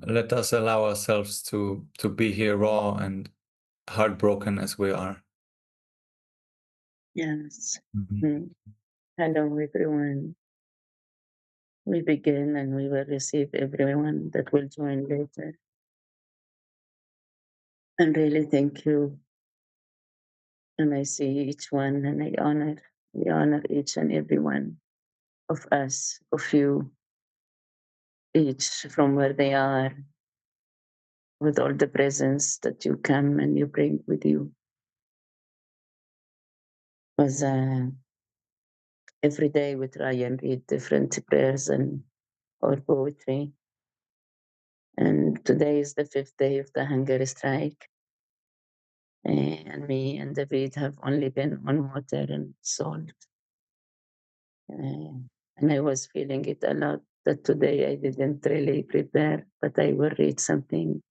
let us allow ourselves to be here raw and heartbroken as we are. Yes. Mhm. Mm. Hello, everyone. We begin and we will receive everyone that will join later. And really thank you. And I see each one and we honor each and every one of us, of you, each from where they are, with all the presence that you come and you bring with you. Because every day we try and read different prayers and or poetry. And today is the fifth day of the hunger strike. And me and David have only been on water and salt. And I was feeling it a lot that today I didn't really prepare, but I will read something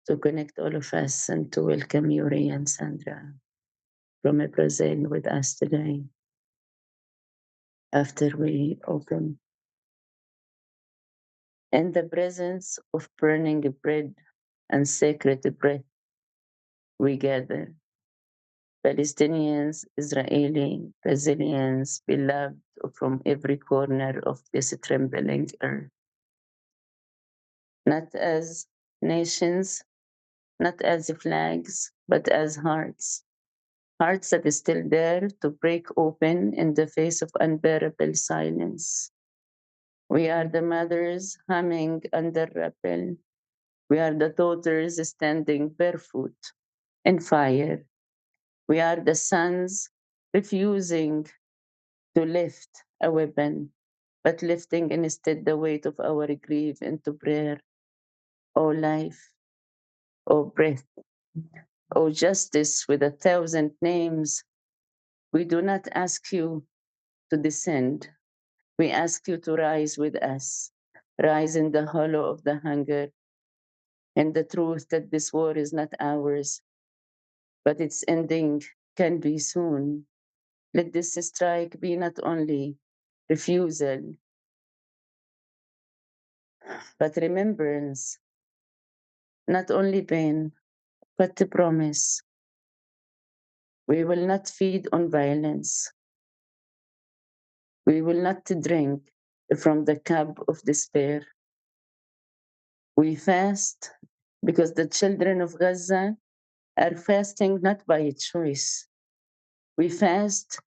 to connect all of us and to welcome Yuri and Sandra from Brazil with us today after we open. In the presence of burning bread and sacred breath, we gather. Palestinians, Israeli, Brazilians, beloved from every corner of this trembling earth, not as nations, not as flags, but as hearts. Hearts that is still there to break open in the face of unbearable silence. We are the mothers humming under rappel. We are the daughters standing barefoot in fire. We are the sons refusing to lift a weapon, but lifting instead the weight of our grief into prayer. O life, O breath, O justice with 1,000 names, we do not ask you to descend. We ask you to rise with us, rise in the hollow of the hunger and the truth that this war is not ours, but its ending can be soon. Let this strike be not only refusal, but remembrance, not only pain, but the promise. We will not feed on violence. We will not drink from the cup of despair. We fast because the children of Gaza are fasting not by choice. We fast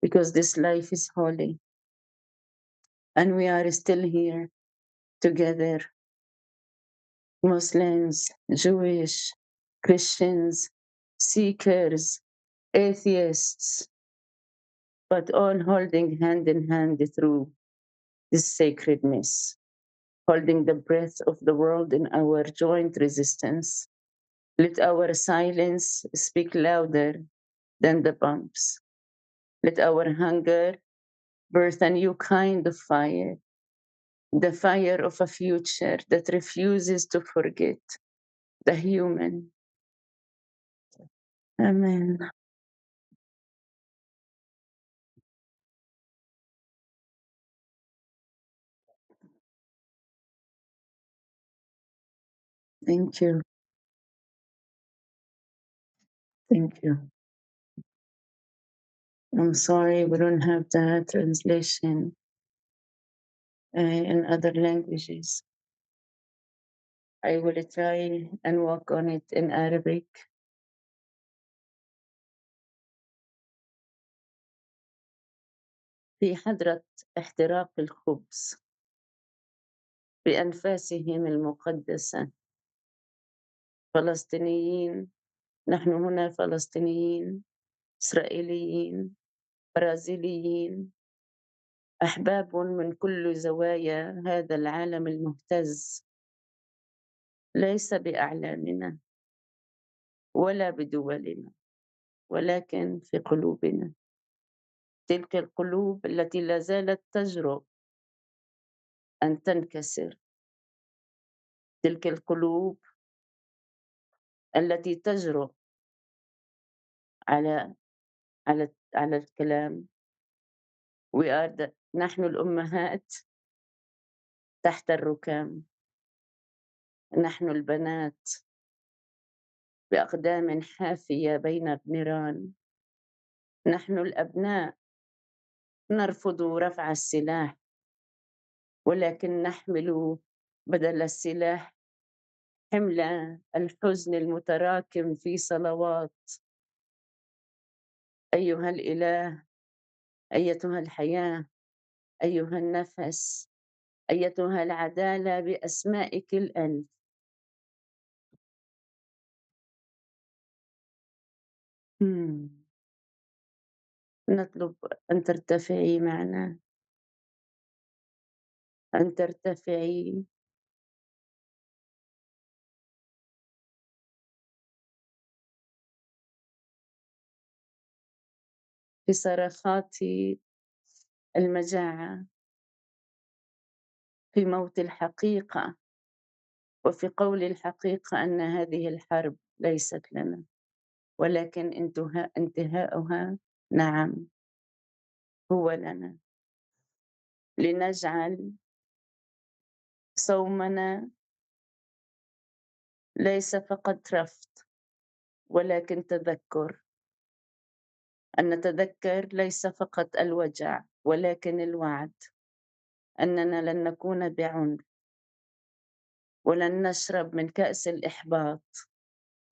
because this life is holy and we are still here together, Muslims, Jewish, Christians, seekers, atheists, but all holding hand in hand through this sacredness, holding the breath of the world in our joint resistance. Let our silence speak louder than the bombs. Let our hunger birth a new kind of fire, the fire of a future that refuses to forget the human. Amen. Thank you. Thank you. I'm sorry we don't have the translation in other languages. I will try and work on it in Arabic. في حضرة احتراق الخبز بأنفاسهم المقدسة، فلسطينيين، نحن هنا فلسطينيين، إسرائيليين، برازيليين، أحباب من كل زوايا هذا العالم المهتز، ليس بأعلامنا ولا بدولنا، ولكن في قلوبنا. تلك القلوب التي لا زالت تجرؤ أن تنكسر، تلك القلوب التي تجرؤ على على الكلام. نحن الأمهات تحت الركام. نحن البنات بأقدام حافية بين النيران، نحن الأبناء نرفض رفع السلاح، ولكن نحمل بدل السلاح حمل الحزن المتراكم في صلوات. أيها الإله، أيتها الحياة، أيها النفس، أيتها العدالة بأسمائك الألف. مم. نطلب أن ترتفعي معنا، أن ترتفعي في صرخات المجاعة، في موت الحقيقة، وفي قول الحقيقة أن هذه الحرب ليست لنا، ولكن انتهاؤها نعم هو لنا، لنجعل صومنا ليس فقط رفض ولكن تذكر، أن نتذكر ليس فقط الوجع ولكن الوعد أننا لن نكون بعنف ولن نشرب من كأس الإحباط.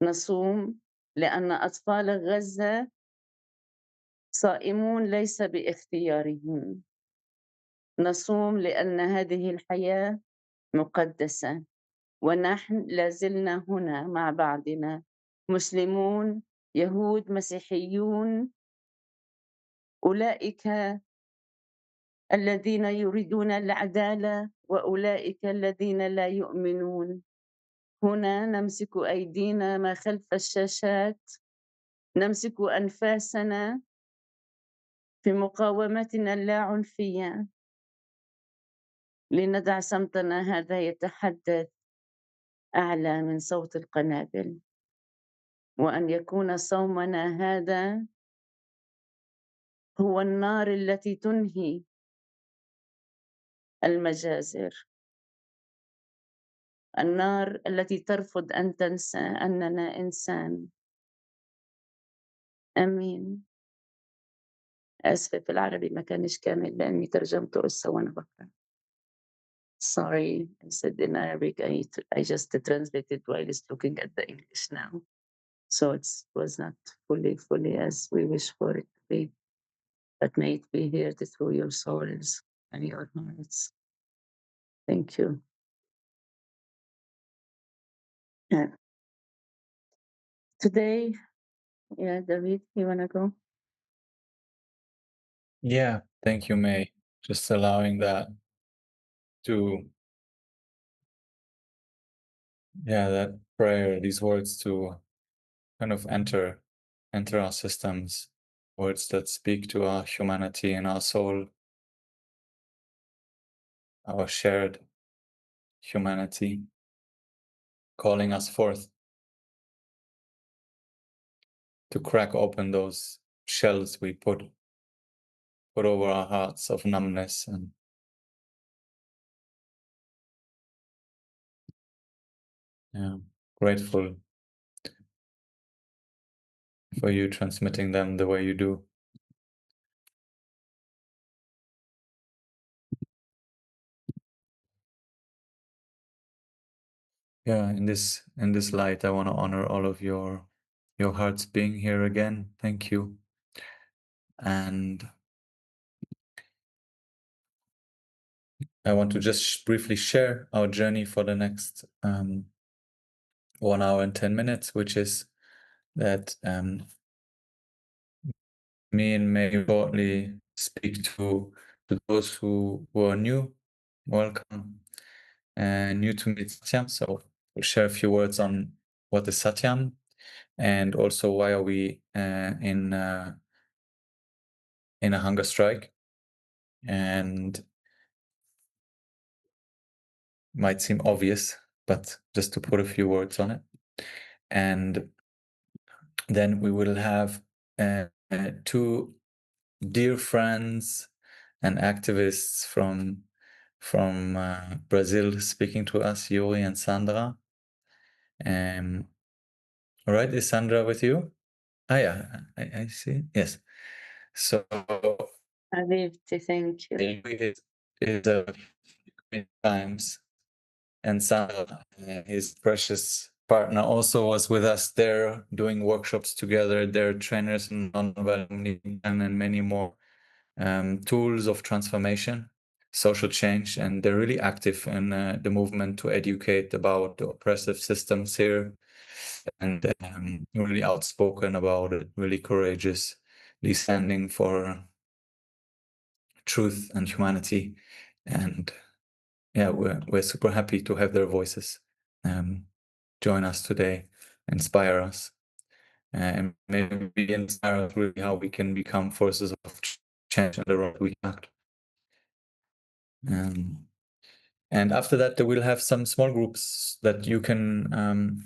نصوم لأن أطفال غزة صائمون ليس باختيارهم، نصوم لأن هذه الحياة مقدسة، ونحن لازلنا هنا مع بعضنا، مسلمون، يهود، مسيحيون، أولئك الذين يريدون العدالة وأولئك الذين لا يؤمنون. هنا نمسك أيدينا ما خلف الشاشات، نمسك أنفاسنا في مقاومتنا اللاعنفية، لندع صمتنا هذا يتحدث أعلى من صوت القنابل، وأن يكون صومنا هذا هو النار التي تنهي المجازر، النار التي ترفض أن تنسى أننا إنسان. آمين. آسفة في العربي ما كانش كامل لأني ترجمته هسه وأنا بقرأ. Sorry, I said in Arabic. I just translated while looking at the English now. So it was not fully as we wish for it to be, but may it be heard through your souls and your hearts. Thank you. Yeah. Today, yeah, David, you wanna go? Yeah, thank you, May. Just allowing that to, yeah, that prayer, these words to kind of enter our systems, words that speak to our humanity and our soul, our shared humanity, calling us forth to crack open those shells we put over our hearts of numbness and grateful for you transmitting them the way you do. Yeah, in this light, I want to honor all of your hearts being here again. Thank you. And I want to just briefly share our journey for the next 1 hour and 10 minutes, which is that me and May shortly speak to those who are new, welcome, and new to meet Satyam. So we'll share a few words on what is Satyam, and also why are we in a hunger strike, and might seem obvious, but just to put a few words on it. And then we will have two dear friends and activists from Brazil speaking to us, Yuri and Sandra. Um, all right, is Sandra with you? Ah, yeah, I see. Yes. So Habibti, thank you. is many times, and Sandra, his precious partner, also was with us there doing workshops together. They're trainers in nonviolent communication and many more tools of transformation, social change, and they're really active in the movement to educate about the oppressive systems here, and really outspoken about it, really courageously standing for truth and humanity. And yeah, we're super happy to have their voices join us today, inspire us, and maybe inspire us really how we can become forces of change in the world we act. And after that, they will have some small groups that you can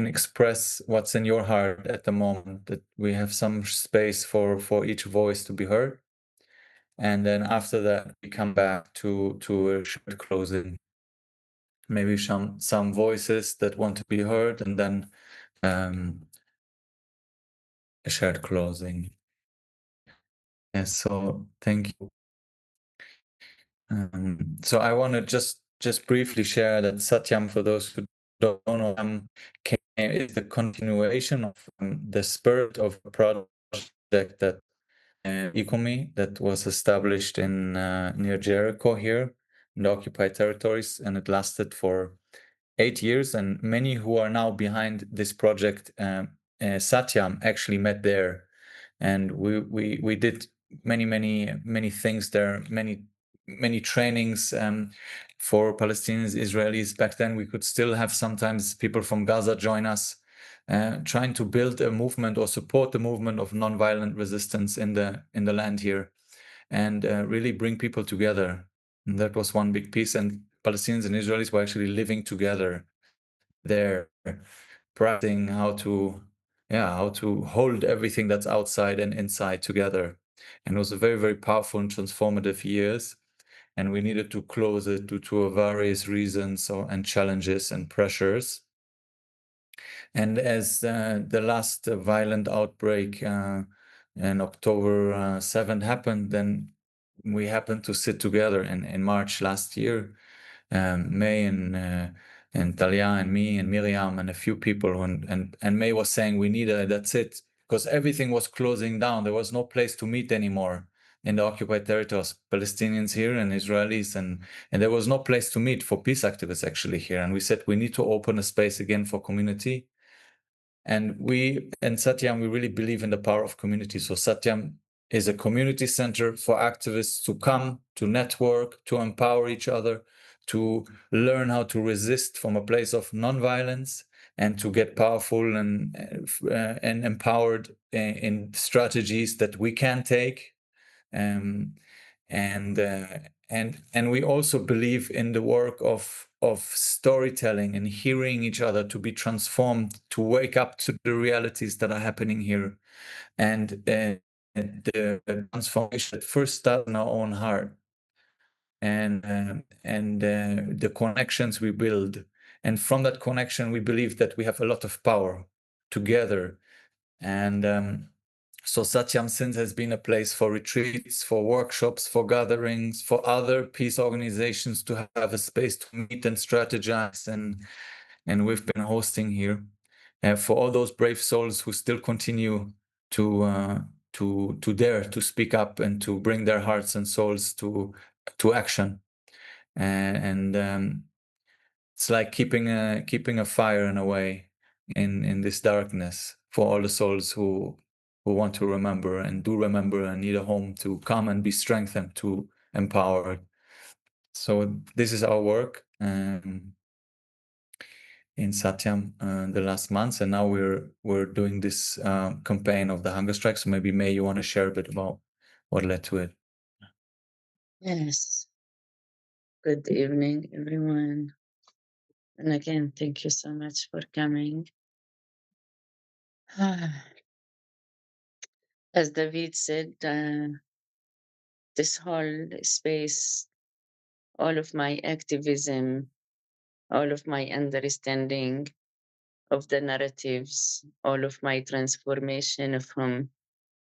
express what's in your heart at the moment. That we have some space for each voice to be heard, and then after that, we come back to a short closing. Maybe some voices that want to be heard, and then a shared closing. Yes. So thank you. So I want to just briefly share that Satyam, for those who don't know, is the continuation of the spirit of a project that Ecomi that was established in near Jericho here in the occupied territories, and it lasted for 8 years. And many who are now behind this project, Satyam, actually met there, and we did many things there, many trainings for Palestinians, Israelis. Back then, we could still have sometimes people from Gaza join us, trying to build a movement or support the movement of nonviolent resistance in the land here, and really bring people together. And that was one big piece. And Palestinians and Israelis were actually living together there, practicing how to hold everything that's outside and inside together. And it was a very powerful and transformative years. And we needed to close it due to various reasons and challenges and pressures. And as the last violent outbreak in October 7th happened, then we happened to sit together in March last year, May and Talia and me and Miriam and a few people, and May was saying we need that's it, because everything was closing down. There was no place to meet anymore in the occupied territories, Palestinians here and Israelis, and there was no place to meet for peace activists actually here. And we said we need to open a space again for community. And we in Satyam, we really believe in the power of community. So Satyam is a community center for activists to come, to network, to empower each other, to learn how to resist from a place of nonviolence, and to get powerful and empowered in strategies that we can take. Um, and we also believe in the work of storytelling and hearing each other, to be transformed, to wake up to the realities that are happening here, and the transformation that first starts in our own heart, and the connections we build, and from that connection we believe that we have a lot of power together. And so Satyam since has been a place for retreats, for workshops, for gatherings, for other peace organizations to have a space to meet and strategize, and we've been hosting here for all those brave souls who still continue to dare to speak up and to bring their hearts and souls to action. And it's like keeping a fire in a way in this darkness, for all the souls who want to remember and do remember and need a home to come and be strengthened, to empower. So this is our work in Satyam the last months, and now we're doing this campaign of the hunger strike. So maybe May, you want to share a bit about what led to it? Yes. Good evening, everyone. And again, thank you so much for coming. As David said, this whole space, all of my activism, all of my understanding of the narratives, all of my transformation from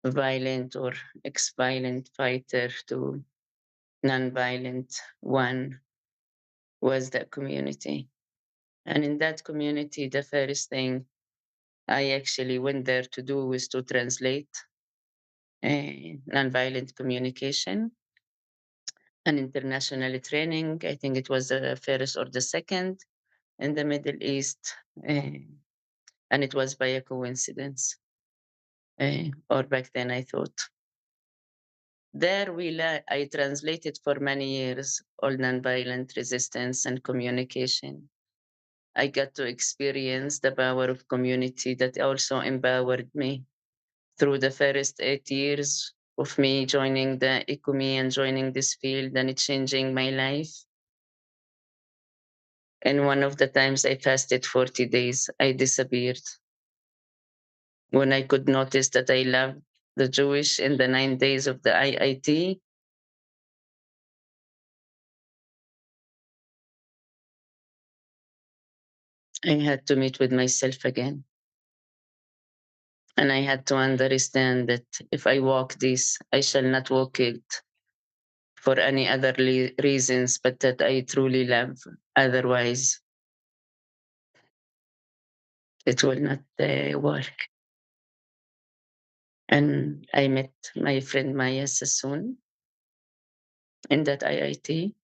violent or ex-violent fighter to non-violent one was that community. And in that community, the first thing I actually went there to do was to translate nonviolent communication and international training. I think it was the first or the second in the Middle East, and it was by a coincidence. Or back then, I thought. There, I translated for many years all nonviolent resistance and communication. I got to experience the power of community that also empowered me through the first 8 years of me joining the economy and joining this field and it changing my life. And one of the times I fasted 40 days, I disappeared. When I could notice that I loved the Jewish in the 9 days of the IIT, I had to meet with myself again. And I had to understand that if I walk this, I shall not walk it for any other reasons, but that I truly love. Otherwise, it will not work. And I met my friend Maya Sassoon in that IIT.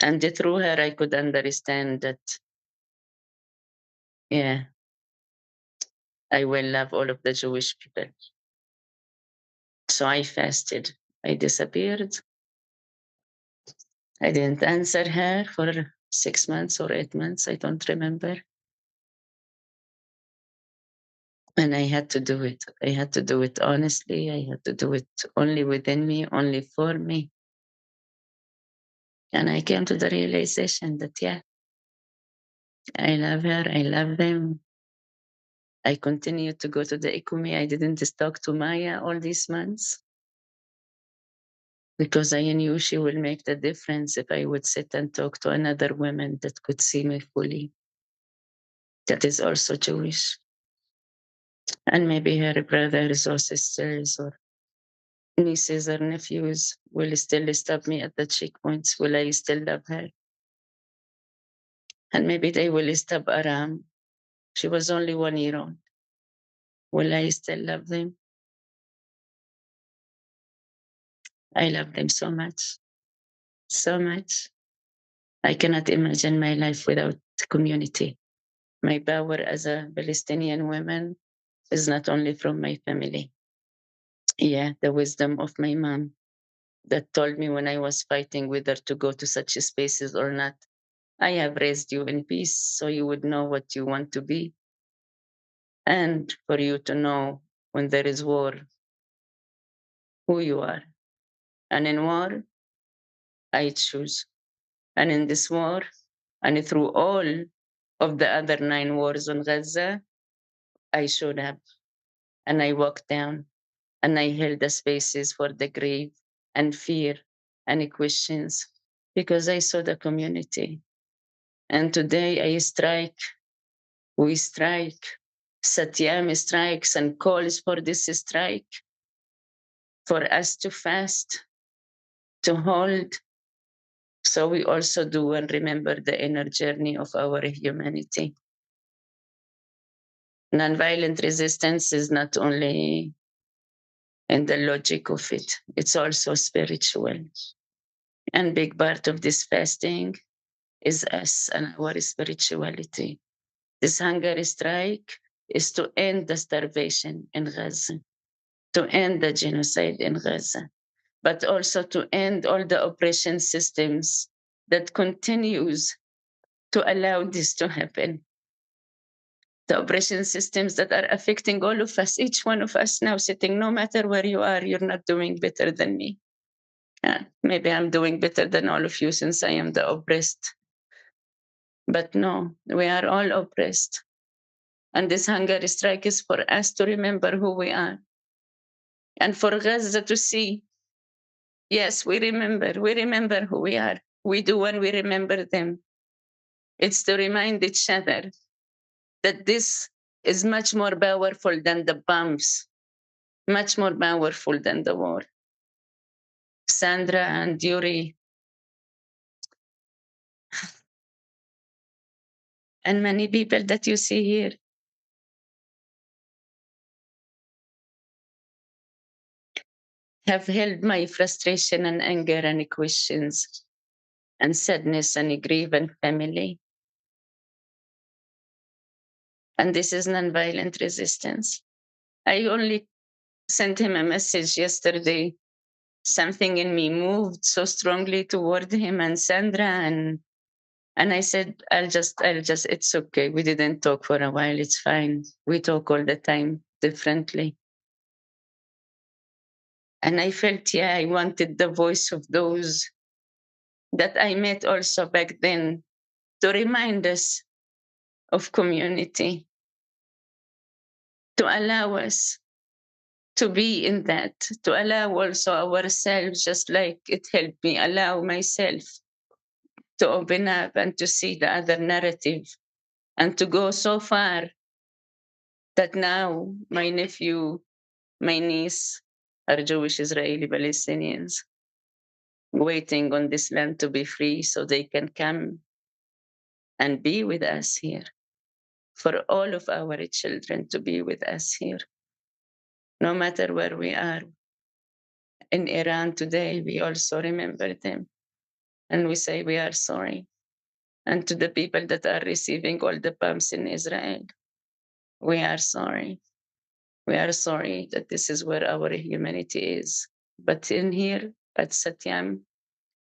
And through her, I could understand that, yeah, I will love all of the Jewish people. So I fasted. I disappeared. I didn't answer her for 6 months or 8 months. I don't remember. And I had to do it. I had to do it honestly. I had to do it only within me, only for me. And I came to the realization that, yeah, I love her. I love them. I continued to go to the Ikumi. I didn't talk to Maya all these months because I knew she will make the difference if I would sit and talk to another woman that could see me fully, that is also Jewish. And maybe her brothers or sisters or nieces or nephews will still stop me at the checkpoints. Will I still love her? And maybe they will stop Aram. She was only 1 year old. Will I still love them? I love them so much, so much. I cannot imagine my life without community. My power as a Palestinian woman is not only from my family. Yeah, the wisdom of my mom that told me when I was fighting whether to go to such spaces or not. I have raised you in peace so you would know what you want to be. And for you to know when there is war, who you are. And in war, I choose. And in this war, and through all of the other 9 wars on Gaza, I showed up and I walked down and I held the spaces for the grave and fear and questions because I saw the community. And today I strike, we strike. Satyam strikes and calls for this strike, for us to fast, to hold. So we also do and remember the inner journey of our humanity. Nonviolent resistance is not only in the logic of it, it's also spiritual. And big part of this fasting is us and our spirituality. This hunger strike is to end the starvation in Gaza, to end the genocide in Gaza, but also to end all the oppression systems that continues to allow this to happen. The oppression systems that are affecting all of us, each one of us now sitting, no matter where you are, you're not doing better than me. Maybe I'm doing better than all of you since I am the oppressed. But no, we are all oppressed. And this hunger strike is for us to remember who we are. And for Gaza to see, yes, we remember who we are. We do when we remember them. It's to remind each other that this is much more powerful than the bombs, much more powerful than the war. Sandra and Yuri and many people that you see here have held my frustration and anger and questions and sadness and grief and family. And this is nonviolent resistance. I only sent him a message yesterday. Something in me moved so strongly toward him and Sandra, and I said, I'll just, it's okay. We didn't talk for a while. It's fine. We talk all the time differently. And I felt, yeah, I wanted the voice of those that I met also back then to remind us of community, to allow us to be in that, to allow also ourselves, just like it helped me allow myself to open up and to see the other narrative and to go so far that now my nephew, my niece are Jewish Israeli Palestinians waiting on this land to be free so they can come and be with us here. For all of our children to be with us here, no matter where we are. In Iran today, we also remember them and we say we are sorry. And to the people that are receiving all the bombs in Israel, we are sorry. We are sorry that this is where our humanity is. But in here at Satyam,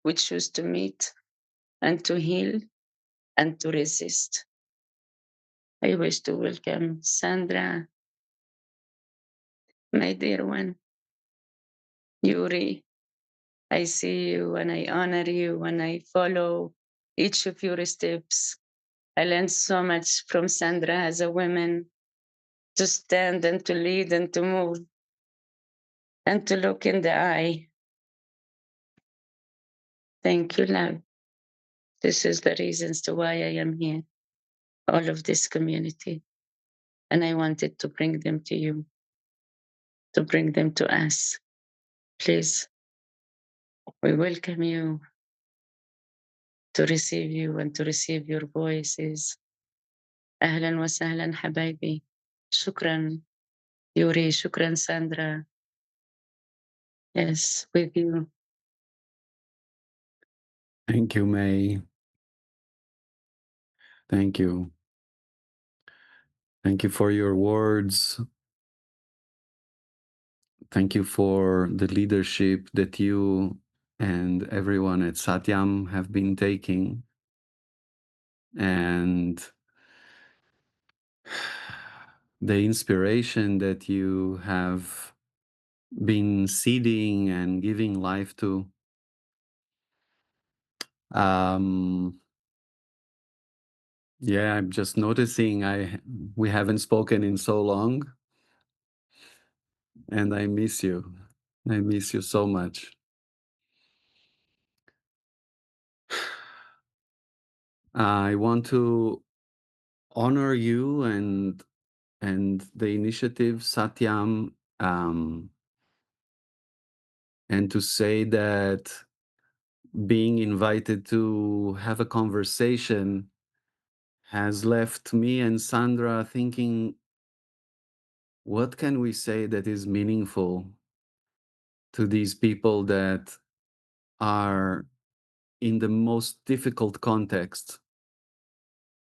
we choose to meet and to heal and to resist. I wish to welcome Sandra, my dear one, Yuri. I see you and I honor you and I follow each of your steps. I learned so much from Sandra as a woman to stand and to lead and to move and to look in the eye. Thank you, love. This is the reasons to why I am here, all of this community. And I wanted to bring them to you, to bring them to us. Please, we welcome you to receive you and to receive your voices. أهلا وسهلا حبايبي. شكرا يوري, شكرا Sandra. Yes, with you. Thank you, May. Thank you. Thank you for your words. Thank you for the leadership that you and everyone at Satyam have been taking. And the inspiration that you have been seeding and giving life to. Yeah, I'm just noticing we haven't spoken in so long, and I miss you. I miss you so much. I want to honor you and the initiative Satyam, and to say that being invited to have a conversation has left me and Sandra thinking, what can we say that is meaningful to these people that are in the most difficult context,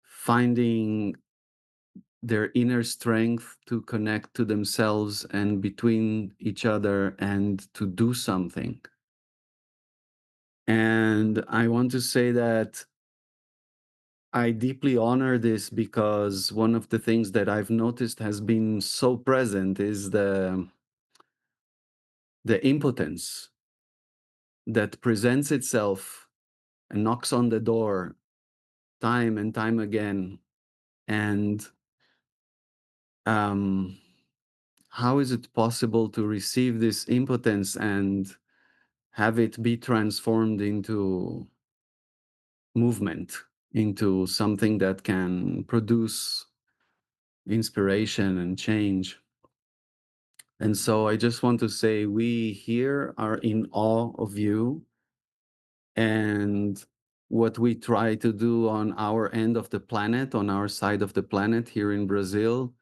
finding their inner strength to connect to themselves and between each other and to do something. And I want to say that I deeply honor this because one of the things that I've noticed has been so present is the impotence that presents itself and knocks on the door time and time again. And how is it possible to receive this impotence and have it be transformed into movement? into something that can produce inspiration and change. And so I just want to say we here are in awe of you, and what we try to do on our end of the planet, on our side of the planet here in Brazil,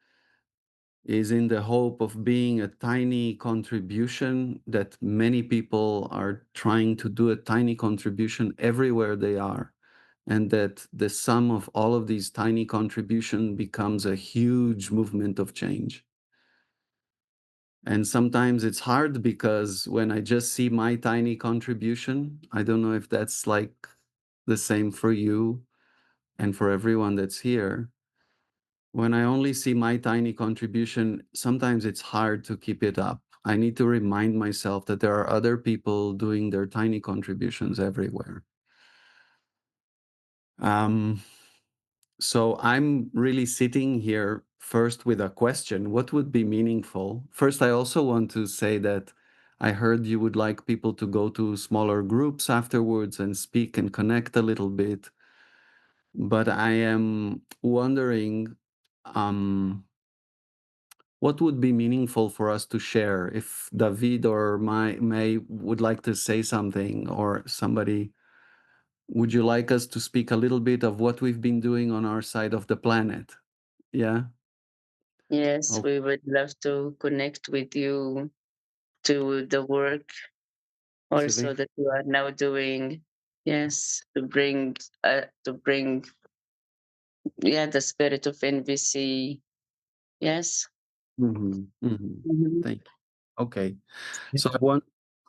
is in the hope of being a tiny contribution that many people are trying to do a tiny contribution everywhere they are. And that the sum of all of these tiny contribution becomes a huge movement of change. And sometimes it's hard because when I just see my tiny contribution, I don't know if that's like the same for you and for everyone that's here. When I only see my tiny contribution, sometimes it's hard to keep it up. I need to remind myself that there are other people doing their tiny contributions everywhere. Um, so I'm really sitting here first with a question: what would be meaningful? First, I also want to say that I heard you would like people to go to smaller groups afterwards and speak and connect a little bit. But I am wondering, um, what would be meaningful for us to share? If David or May would like to say something, or somebody, would you like us to speak a little bit of what we've been doing on our side of the planet? Yeah. Yes, Oh, we would love to connect with you to the work also actually. that you are now doing. Yes, to bring yeah the spirit of NVC. Yes. Mm-hmm. Mhm. Thank you. Okay. Yeah, So I want.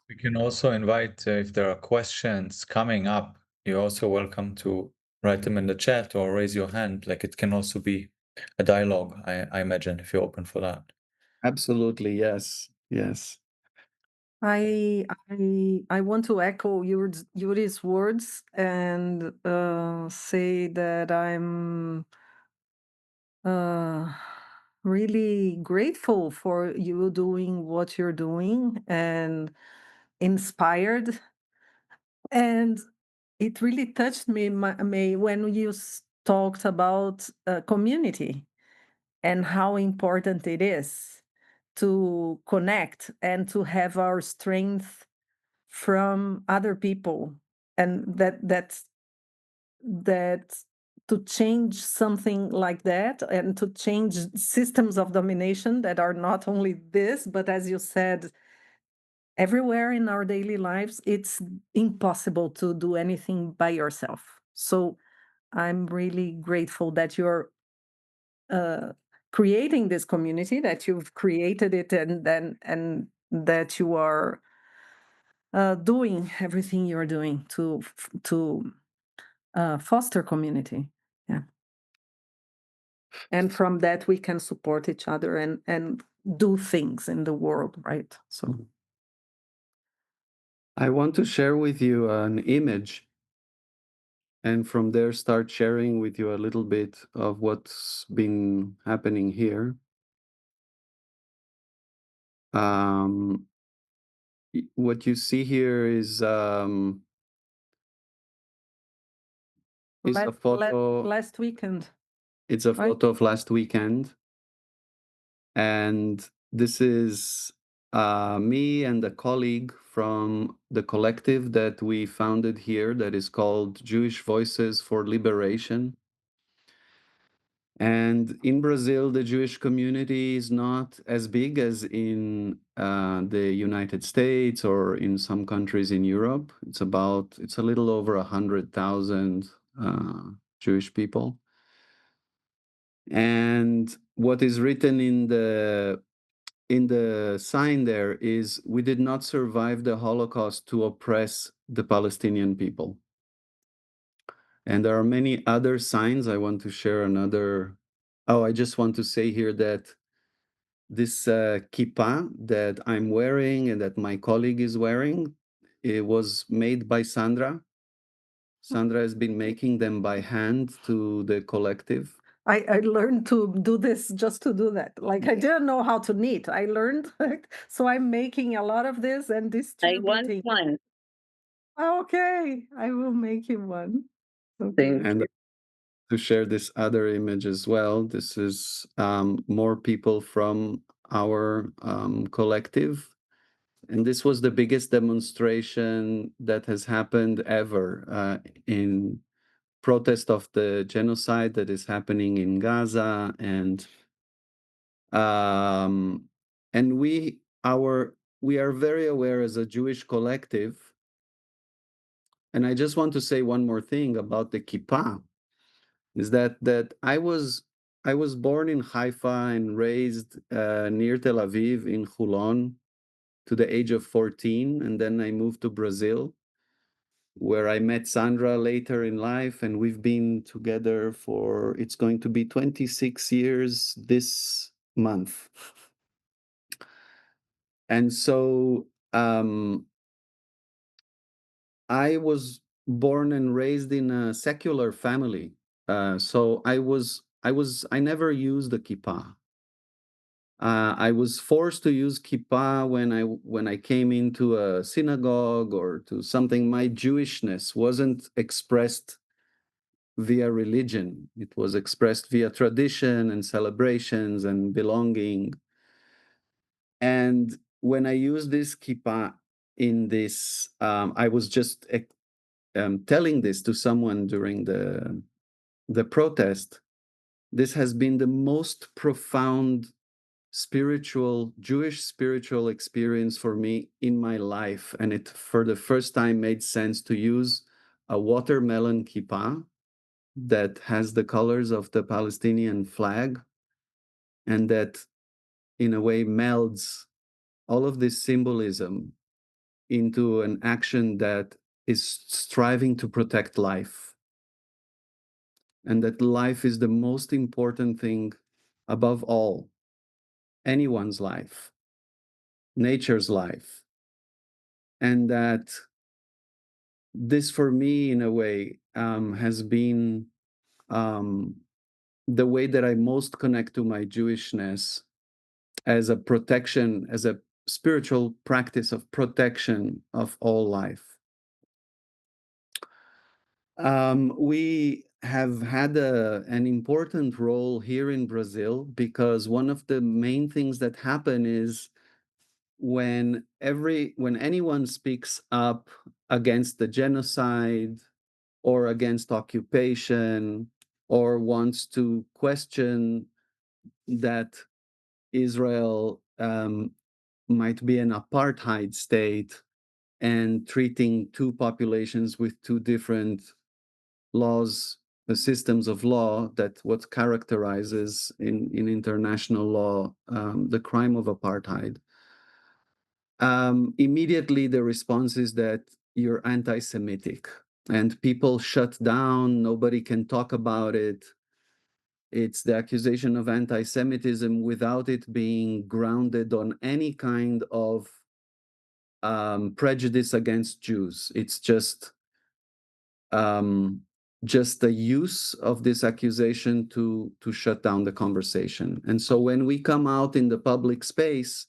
we can also invite, if there are questions coming up, you're also welcome to write them in the chat or raise your hand. Like, it can also be a dialogue, I imagine, if you're open for that. Absolutely, yes. Yes. I want to echo Yuri's words and say that I'm uh, really grateful for you doing what you're doing and inspired. And it really touched me, May, when you talked about community and how important it is to connect and to have our strength from other people, and that to change something like that and to change systems of domination that are not only this but, as you said, everywhere in our daily lives, it's impossible to do anything by yourself. So I'm really grateful that you're uh, creating this community, that you've created it, and that you are doing everything you're doing to foster community. Yeah, and from that we can support each other and do things in the world, right? So I want to share with you an image, and from there start sharing with you a little bit of what's been happening here. Um, what you see here is a photo. last weekend, It's a right? photo of last weekend, and this is me and a colleague from the collective that we founded here that is called Jewish Voices for Liberation. And in Brazil, the Jewish community is not as big as in the United States or in some countries in Europe. It's a little over 100,000 Jewish people. And what is written in the sign there is, we did not survive the Holocaust to oppress the Palestinian people. And there are many other signs. I want to share another. Oh, I just want to say here that this kippah that I'm wearing and that my colleague is wearing, it was made by Sandra. Sandra has been making them by hand to the collective. I learned to do this just to do that. Like, I didn't know how to knit. I learned, so I'm making a lot of this and I want distributing. one. Okay, I will make you one. Thank Okay. And you. to share this other image as well. This is more people from our collective. And this was the biggest demonstration that has happened ever in protest of the genocide that is happening in Gaza. And we are very aware as a Jewish collective. And I just want to say one more thing about the kippah, is that I was born in Haifa and raised near Tel Aviv in Hulon to the age of 14, and then I moved to Brazil, where I met Sandra later in life, and we've been together for, it's going to be 26 years this month. And so I was born and raised in a secular family. So I never used the kippah. I was forced to use kippah when I came into a synagogue or to something. My Jewishness wasn't expressed via religion. It was expressed via tradition and celebrations and belonging. And when I used this kippah in this, I was just telling this to someone during the protest. This has been the most profound Jewish spiritual experience for me in my life. And it, for the first time, made sense to use a watermelon kippah that has the colors of the Palestinian flag, and that in a way melds all of this symbolism into an action that is striving to protect life. And that life is the most important thing above all, anyone's life, nature's life. And that this, for me, in a way, has been the way that I most connect to my Jewishness, as a protection, as a spiritual practice of protection of all life. We have had an important role here in Brazil, because one of the main things that happen is when anyone speaks up against the genocide or against occupation, or wants to question that Israel might be an apartheid state and treating two populations with two different laws, the systems of law, that what characterizes in international law the crime of apartheid. Immediately the response is that you're anti-Semitic, and people shut down, nobody can talk about it. It's the accusation of anti-Semitism without it being grounded on any kind of prejudice against Jews. It's just the use of this accusation to shut down the conversation. And so when we come out in the public space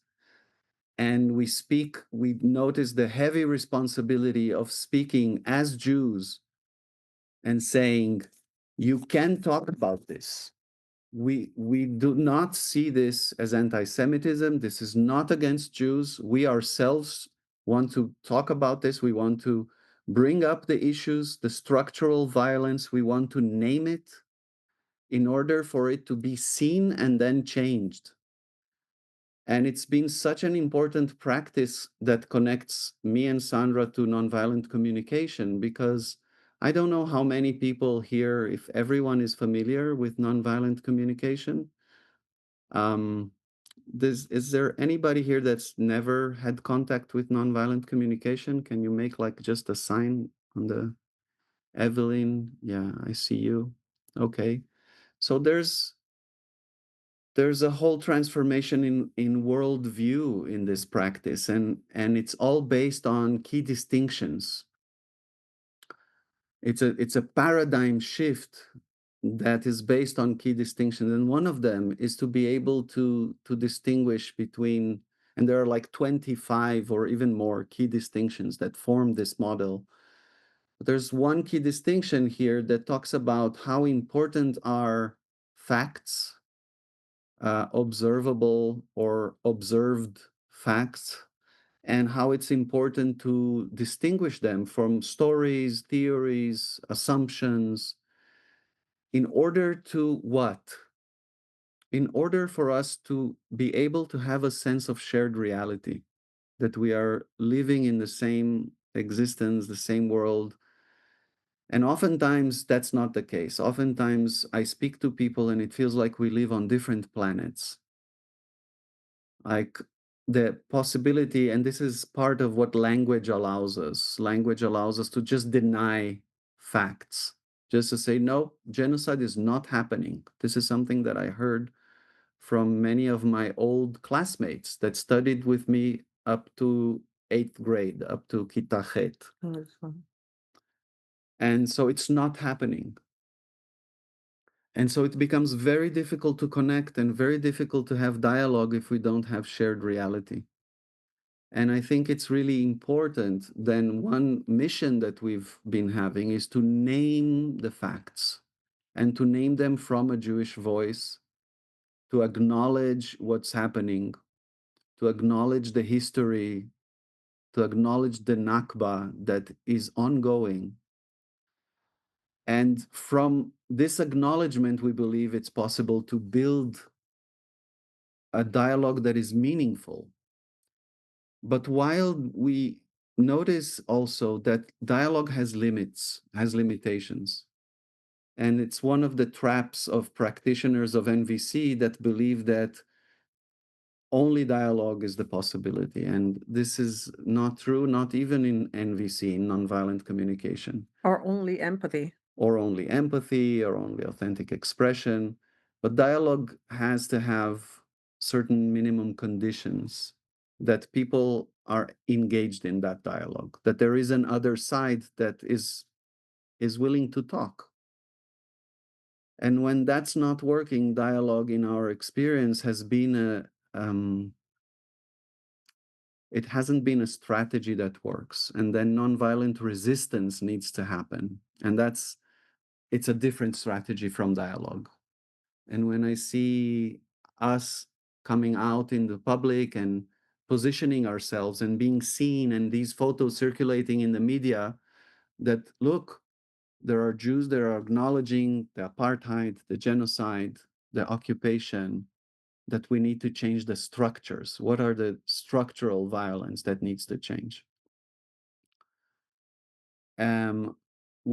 and we speak, we notice the heavy responsibility of speaking as Jews and saying, you can talk about this. We do not see this as anti-Semitism. This is not against Jews. We ourselves want to talk about this. We want to bring up the issues, the structural violence. We want to name it in order for it to be seen and then changed. And it's been such an important practice that connects me and Sandra to nonviolent communication, because I don't know how many people here, if everyone is familiar with nonviolent communication. Is there anybody here that's never had contact with nonviolent communication? Can you make like just a sign on the Evelyn? Yeah, I see you. Okay. So there's a whole transformation in worldview in this practice, and it's all based on key distinctions. It's a paradigm shift that is based on key distinctions, and one of them is to be able to distinguish between, and there are like 25 or even more key distinctions that form this model. there's one key distinction here that talks about how important are facts, observable or observed facts, and how it's important to distinguish them from stories, theories, assumptions, in order to what? In order for us to be able to have a sense of shared reality, that we are living in the same existence, the same world. And oftentimes that's not the case. Oftentimes I speak to people and it feels like we live on different planets. Like the possibility, and this is part of what language allows us. Language allows us to just deny facts, just to say, no, genocide is not happening. This is something that I heard from many of my old classmates that studied with me up to 8th grade, up to Kita Het. And so it's not happening. And so it becomes very difficult to connect and very difficult to have dialogue if we don't have shared reality. And I think it's really important. Then one mission that we've been having is to name the facts and to name them from a Jewish voice, to acknowledge what's happening, to acknowledge the history, to acknowledge the Nakba that is ongoing. And from this acknowledgement, we believe it's possible to build a dialogue that is meaningful. But while we notice also that dialogue has limits, has limitations, and it's one of the traps of practitioners of NVC that believe that only dialogue is the possibility. And this is not true, not even in NVC, in nonviolent communication. Or only empathy. Or only empathy, or only authentic expression. But dialogue has to have certain minimum conditions that people are engaged in that dialogue, that there is an other side that is willing to talk. And when that's not working, dialogue in our experience has been it hasn't been a strategy that works. And then nonviolent resistance needs to happen. And it's a different strategy from dialogue. And when I see us coming out in the public and positioning ourselves and being seen, and these photos circulating in the media, that look, there are Jews that are acknowledging the apartheid, the genocide, the occupation, that we need to change the structures. What are the structural violence that needs to change?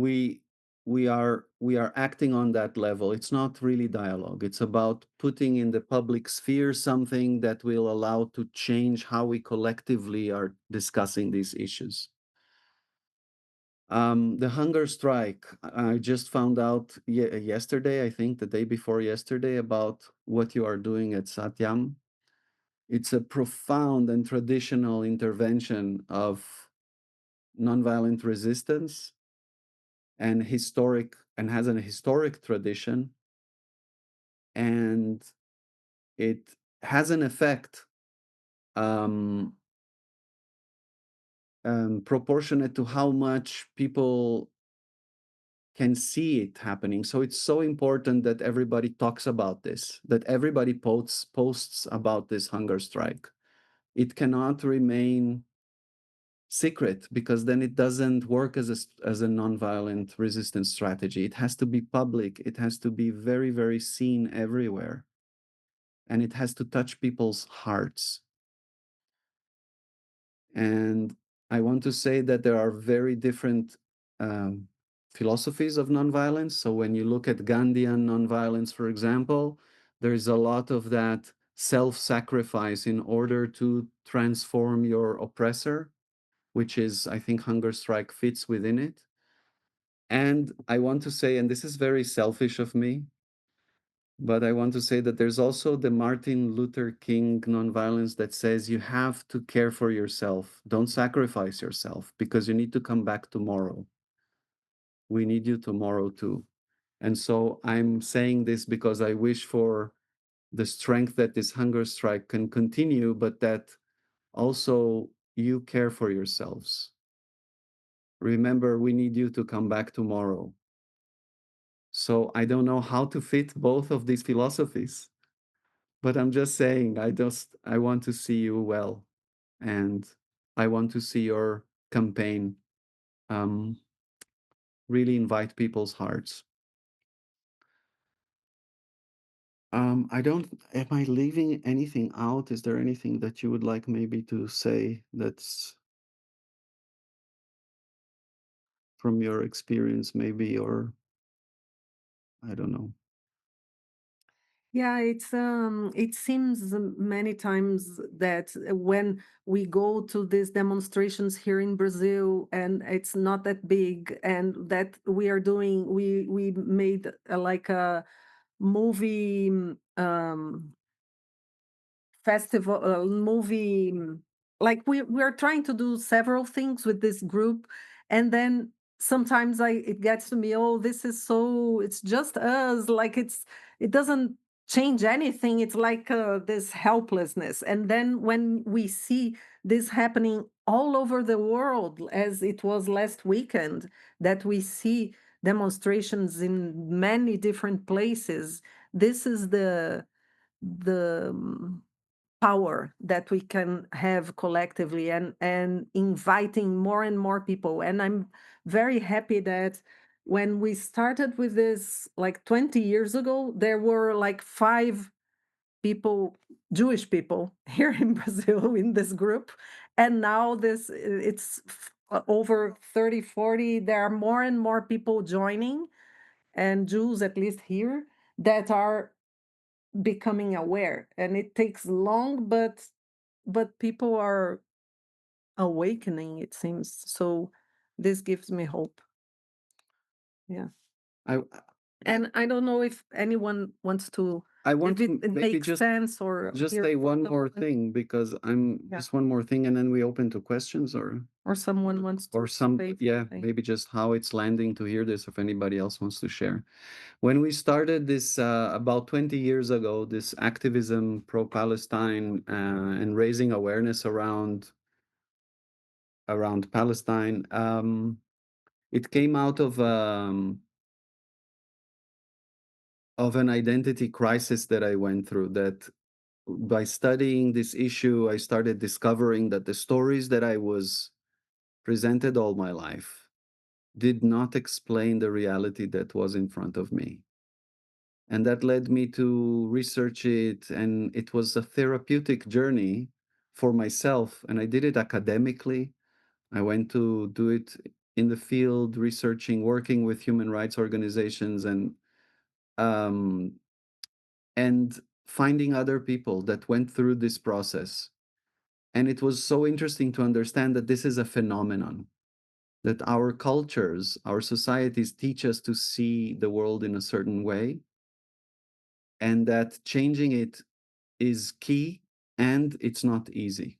We are acting on that level. It's not really dialogue. It's about putting in the public sphere something that will allow to change how we collectively are discussing these issues. The hunger strike, I just found out yesterday, I think the day before yesterday, about what you are doing at SATYAM. It's a profound and traditional intervention of nonviolent resistance and has an historic tradition, and it has an effect proportionate to how much people can see it happening. So it's so important that everybody talks about this, that everybody posts about this hunger strike. It cannot remain secret, because then it doesn't work as a nonviolent resistance strategy. It has to be public. It has to be very, very seen everywhere. And it has to touch people's hearts. And I want to say that there are very different philosophies of nonviolence. So when you look at Gandhian nonviolence, for example, there is a lot of that self-sacrifice in order to transform your oppressor, which is, I think, hunger strike fits within it. And I want to say, and this is very selfish of me, but I want to say that there's also the Martin Luther King nonviolence that says you have to care for yourself. Don't sacrifice yourself, because you need to come back tomorrow. We need you tomorrow too. And so I'm saying this because I wish for the strength that this hunger strike can continue, but that also you care for yourselves. remember, we need you to come back tomorrow. So I don't know how to fit both of these philosophies, but I'm just saying, I want to see you well, and I want to see your campaign really invite people's hearts. Am I leaving anything out? Is there anything that you would like maybe to say that's from your experience, maybe, or I don't know. Yeah, it seems many times that when we go to these demonstrations here in Brazil and it's not that big, and that we made like a movie festival, movie, like we're trying to do several things with this group, and then sometimes it gets to me, oh, this is so, it's just us, like it doesn't change anything. It's like this helplessness, and then when we see this happening all over the world, as it was last weekend, that we see demonstrations in many different places, this is the power that we can have collectively, and inviting more and more people. And I'm very happy that when we started with this like 20 years ago, there were like 5 people, Jewish people here in Brazil in this group, and now it's over 30, 40. There are more and more people joining, and Jews, at least here, that are becoming aware. And it takes long, but people are awakening, it seems. So this gives me hope. Yeah. I And I don't know if anyone wants to, I if want it, to it maybe makes sense, or just hear say one from more someone. thing, because I'm Yeah. just one more thing, and then we open to questions, Or someone wants or to some, say yeah, something. maybe just how it's landing to hear this, if anybody else wants to share. When we started this about 20 years ago, this activism pro-Palestine, and raising awareness around Palestine, it came out of an identity crisis that I went through. That by studying this issue, I started discovering that the stories that I was presented all my life did not explain the reality that was in front of me. And that led me to research it, and it was a therapeutic journey for myself. And I did it academically. I went to do it in the field, researching, working with human rights organizations, um, and finding other people that went through this process. And it was so interesting to understand that this is a phenomenon, that our cultures, our societies teach us to see the world in a certain way, and that changing it is key, and it's not easy.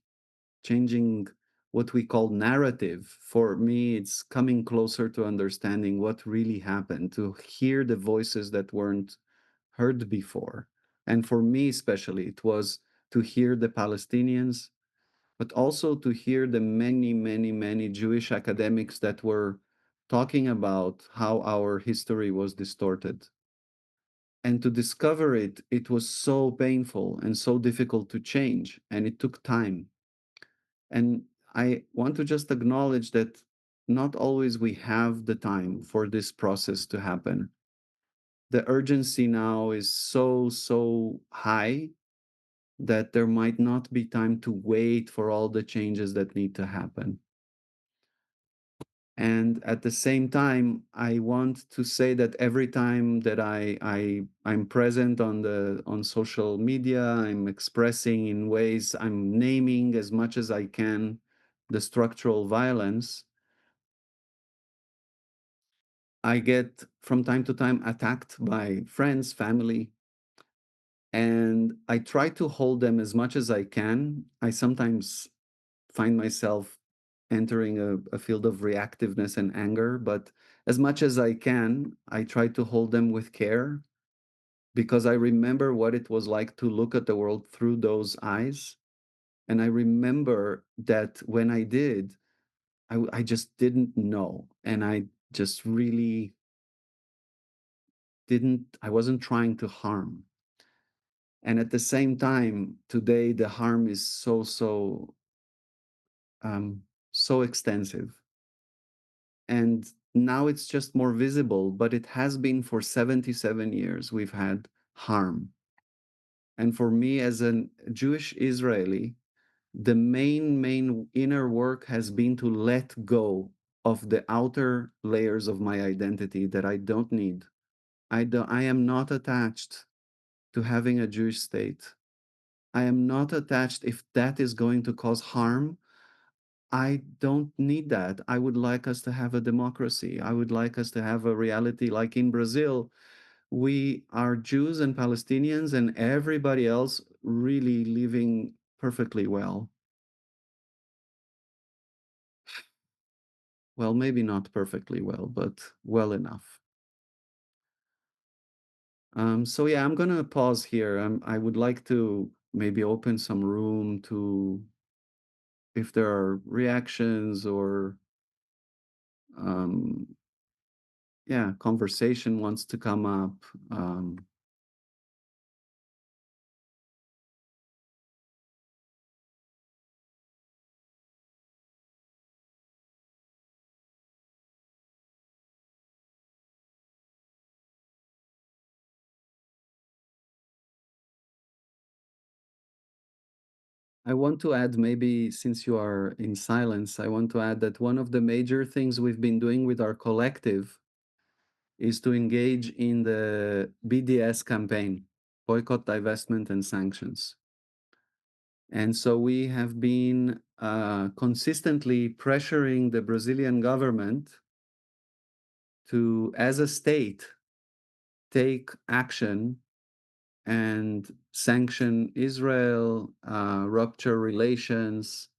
Changing what we call narrative, for me, it's coming closer to understanding what really happened, to hear the voices that weren't heard before. And for me, especially, it was to hear the Palestinians, but also to hear the many, many, many Jewish academics that were talking about how our history was distorted. And to discover it, it was so painful and so difficult to change, and it took time. And I want to just acknowledge that not always we have the time for this process to happen. The urgency now is so, so high that there might not be time to wait for all the changes that need to happen. And at the same time, I want to say that every time that I'm present on social media, I'm expressing in ways, I'm naming as much as I can the structural violence, I get from time to time attacked by friends, family, and I try to hold them as much as I can. I sometimes find myself entering a field of reactiveness and anger, but as much as I can, I try to hold them with care, because I remember what it was like to look at the world through those eyes. And I remember that when I did, I just didn't know, and I just really didn't. I wasn't trying to harm. And at the same time, today the harm is um, so extensive, and now it's just more visible. But it has been for 77 years. We've had harm, and for me as a Jewish Israeli, the main inner work has been to let go of the outer layers of my identity that I don't need. I am not attached to having a Jewish state. I am not attached. If that is going to cause harm, I don't need that. I would like us to have a democracy. I would like us to have a reality like in Brazil. We are Jews and Palestinians and everybody else really living perfectly well. Well, maybe not perfectly well, but well enough. So yeah, I'm gonna pause here. I would like to maybe open some room to if there are reactions or um, yeah, conversation wants to come up. Um, I want to add, maybe since you are in silence, I want to add that one of the major things we've been doing with our collective is to engage in the BDS campaign, boycott, divestment, and sanctions. And so we have been consistently pressuring the Brazilian government to, as a state, take action and sanction Israel, rupture relations.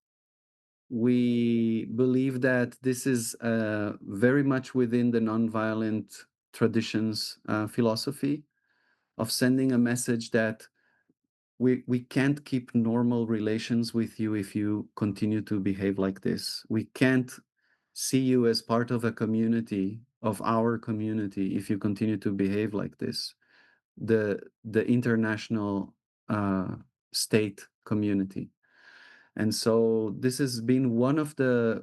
We believe that this is very much within the nonviolent traditions philosophy of sending a message that we can't keep normal relations with you if you continue to behave like this. We can't see you as part of a community, of our community, if you continue to behave like this. The international uh, state community. And so this has been one of the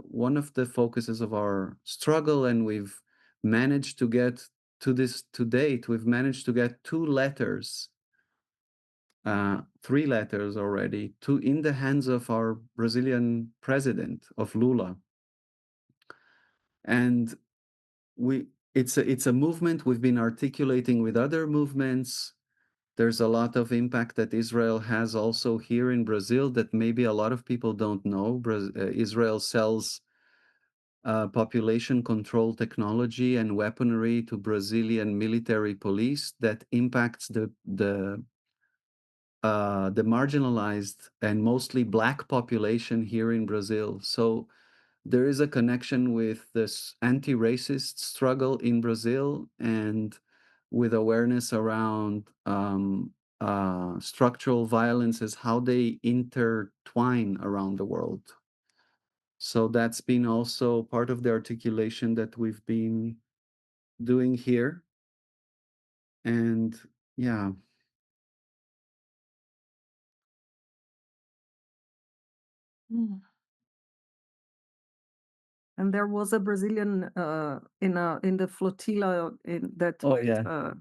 focuses of our struggle, and we've managed to get to date. We've managed to get three letters already, two in the hands of our Brazilian president, of Lula. And it's a movement we've been articulating with other movements. There's a lot of impact that Israel has also here in Brazil that maybe a lot of people don't know. Israel sells population control technology and weaponry to Brazilian military police that impacts the marginalized and mostly Black population here in Brazil. So there is a connection with this anti-racist struggle in Brazil and with awareness around structural violences, how they intertwine around the world. So that's been also part of the articulation that we've been doing here. And yeah. Mm. And there was a Brazilian in the flotilla that Oh yeah.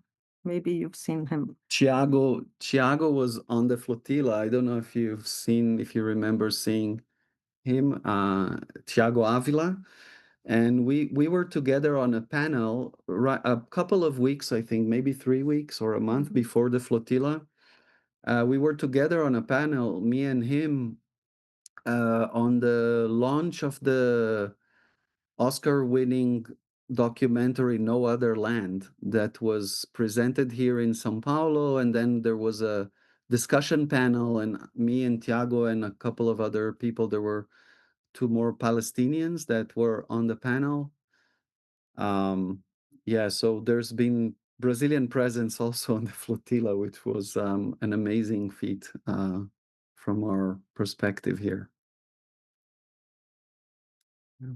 maybe you've seen him. Thiago was on the flotilla. I don't know if you remember seeing him, Thiago Avila. And we were together on a panel a couple of weeks, I think, maybe 3 weeks or a month before the flotilla. We were together on a panel, me and him, on the launch of the Oscar-winning documentary No Other Land that was presented here in São Paulo, and then there was a discussion panel, and me and Tiago and a couple of other people. There were two more Palestinians that were on the panel. Yeah, so there's been Brazilian presence also on the flotilla, which was an amazing feat from our perspective here. Yeah.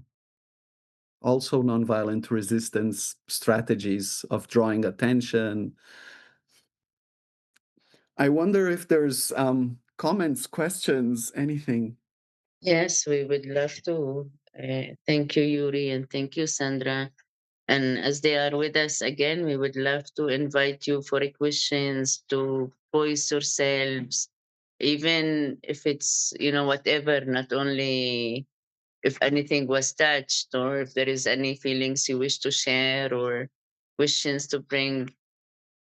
also nonviolent resistance strategies of drawing attention. I wonder if there's comments, questions, anything. Yes, we would love to. Thank you, Yuri, and thank you, Sandra. And as they are with us again, we would love to invite you for questions to voice yourselves, even if it's, whatever, not only if anything was touched or if there is any feelings you wish to share or questions to bring.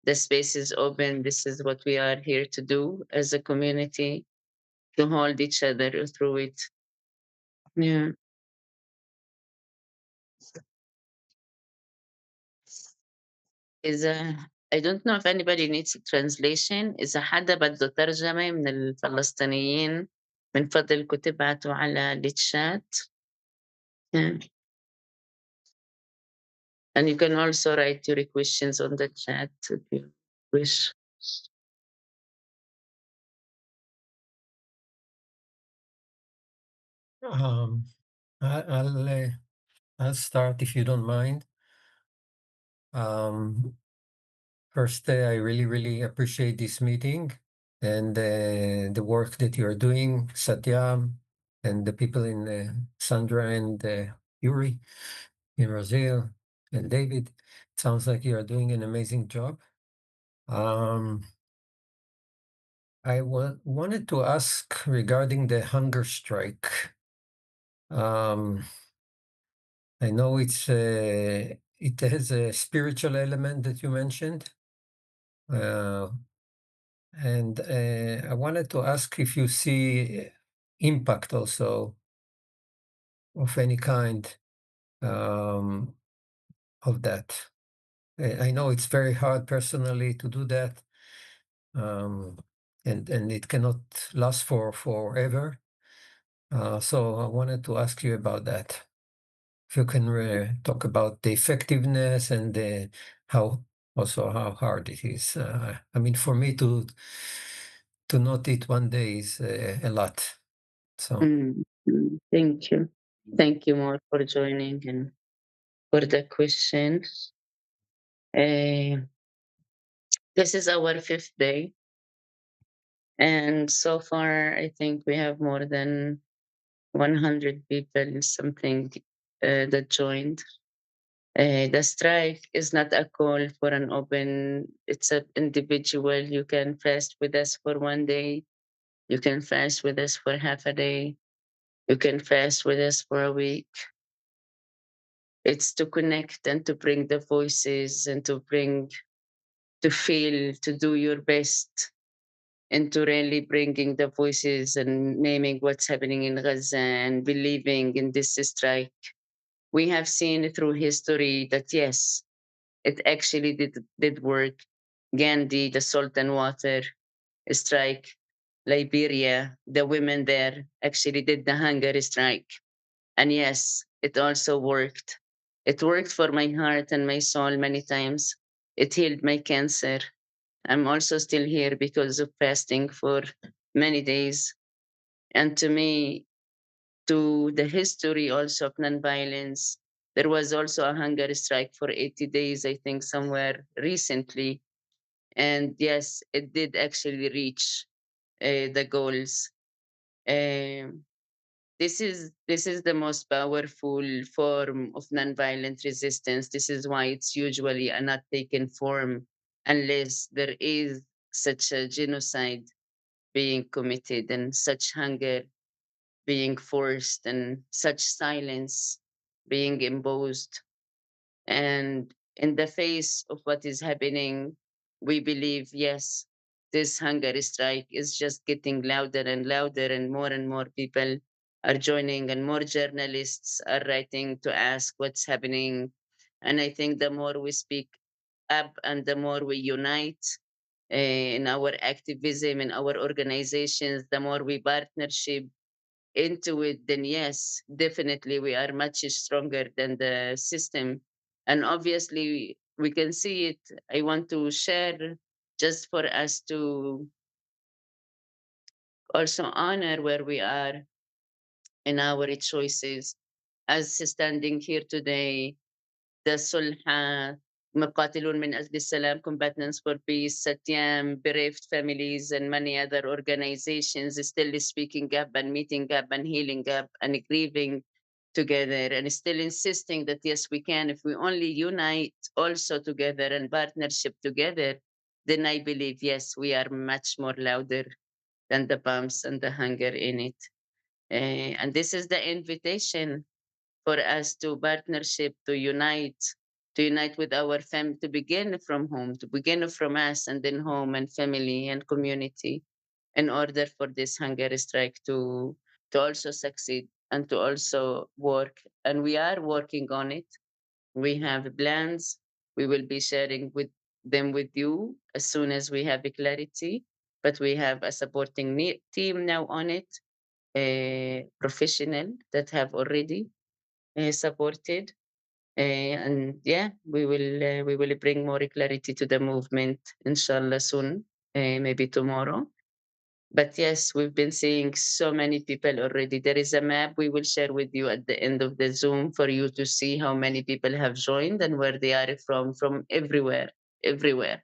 The space is open. This is what we are here to do as a community, to hold each other through it. Yeah. إذا I don't know if anybody needs a translation. إذا حدا بده ترجمة من الفلسطينيين من فضلكم تبعتوا على الشات. Yeah. And you can also write your questions on the chat if you wish. Um, I- I'll uh, I'll start if you don't mind. First, I really appreciate this meeting and the work that you are doing, Satyam, and the people in Sandra and Yuri in Brazil, and David. It sounds like you are doing an amazing job. I wanted to ask regarding the hunger strike. I know it has a spiritual element that you mentioned. And I wanted to ask if you see impact also of any kind um, of that. I know it's very hard personally to do that, and it cannot last for forever. So I wanted to ask you about that. If you can talk about the effectiveness and how how hard it is. I mean, for me to not eat one day is a lot. So Thank you. Thank you more for joining and for the question. Uh, this is our fifth day. And so far, I think we have more than 100 people, something that joined. The strike is not a call for an open, it's an individual. You can fast with us for one day. You can fast with us for half a day. You can fast with us for a week. It's to connect and to bring the voices and to feel, to do your best into really bringing the voices and naming what's happening in Gaza and believing in this strike. We have seen through history that yes, it actually did work. Gandhi, the salt and water strike, Liberia, the women there actually did the hunger strike. And yes, it also worked. It worked for my heart and my soul many times. It healed my cancer. I'm also still here because of fasting for many days. And to me, to the history also of nonviolence, there was also a hunger strike for 80 days, I think, somewhere recently. And yes, it did actually reach the goals. Um, this is the most powerful form of nonviolent resistance. This is why it's usually a not taken form unless there is such a genocide being committed and such hunger being forced and such silence being imposed. And in the face of what is happening, we believe, yes, this hunger strike is just getting louder and louder, and more people are joining, and more journalists are writing to ask what's happening. And I think the more we speak up and the more we unite in our activism, in our organizations, the more we partnership into it, then yes, definitely we are much stronger than the system. And obviously, we can see it. I want to share just for us to also honor where we are in our choices. as standing here today, the Sulha, مقاتلون من أجل السلام, Combatants for Peace, SATYAM, Bereaved Families, and many other organizations still speaking up and meeting up and healing up and grieving together and still insisting that yes, we can. If we only unite also together and partnership together, then I believe, yes, we are much more louder than the bombs and the hunger in it. And this is the invitation for us to partnership, to unite with our family, to begin from home, to begin from us, and then home and family and community, in order for this hunger strike to also succeed and to also work. And we are working on it. We have plans. We will be sharing with them with you as soon as we have a clarity. But we have a supporting team now on it, a professional that have already supported. And yeah, we will bring more clarity to the movement, inshallah, soon, maybe tomorrow. But yes, we've been seeing so many people already. There is a map we will share with you at the end of the Zoom for you to see how many people have joined and where they are from everywhere, everywhere.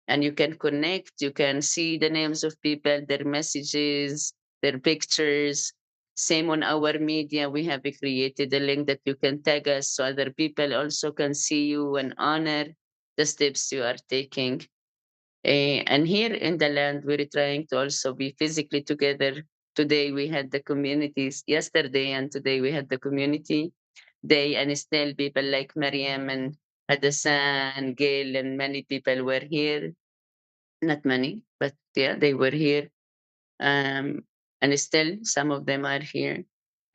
And you can connect, you can see the names of people, their messages, their pictures. Same on our media, we have created a link that you can tag us so other people also can see you and honor the steps you are taking. And here in the land, we're trying to also be physically together. Today we had the communities, yesterday and today we had the community day, and still people like Mariam and Hadassan and Gail and many people were here. Not many, but yeah, they were here. Um, and still some of them are here.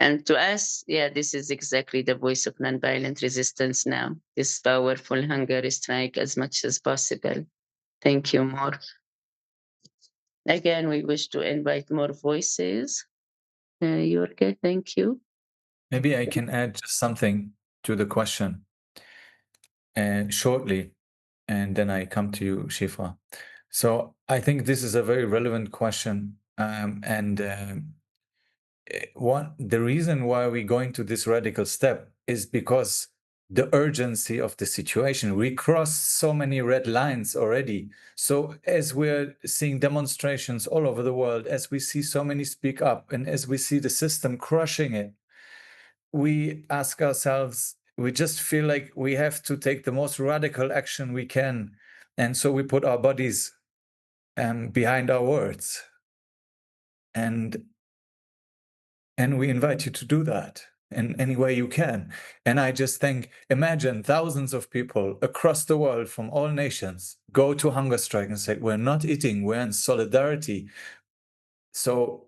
And to us, yeah, this is exactly the voice of nonviolent resistance now. This powerful hunger strike as much as possible. Thank you, more. Again, we wish to invite more voices. Jurge, thank you. Maybe I can add just something to the question shortly, and then I come to you, Shifa. So I think this is a very relevant question, the reason why we're going to this radical step is because the urgency of the situation. We crossed so many red lines already. So as we're seeing demonstrations all over the world, as we see so many speak up, and as we see the system crushing it, we ask ourselves, we just feel like we have to take the most radical action we can. And so we put our bodies behind our words. And we invite you to do that in any way you can. And I just think, imagine thousands of people across the world from all nations go to hunger strike and say, we're not eating, we're in solidarity. So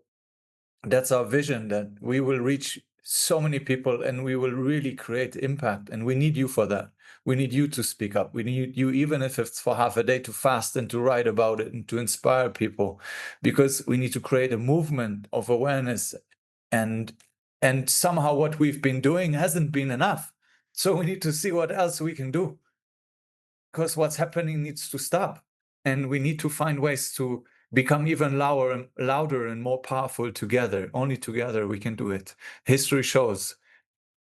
that's our vision, that we will reach so many people and we will really create impact. And we need you for that. We need you to speak up. We need you, even if it's for half a day, to fast and to write about it and to inspire people, because we need to create a movement of awareness. And somehow what we've been doing hasn't been enough. So we need to see what else we can do, because what's happening needs to stop. And we need to find ways to become even louder and more powerful together. Only together we can do it. History shows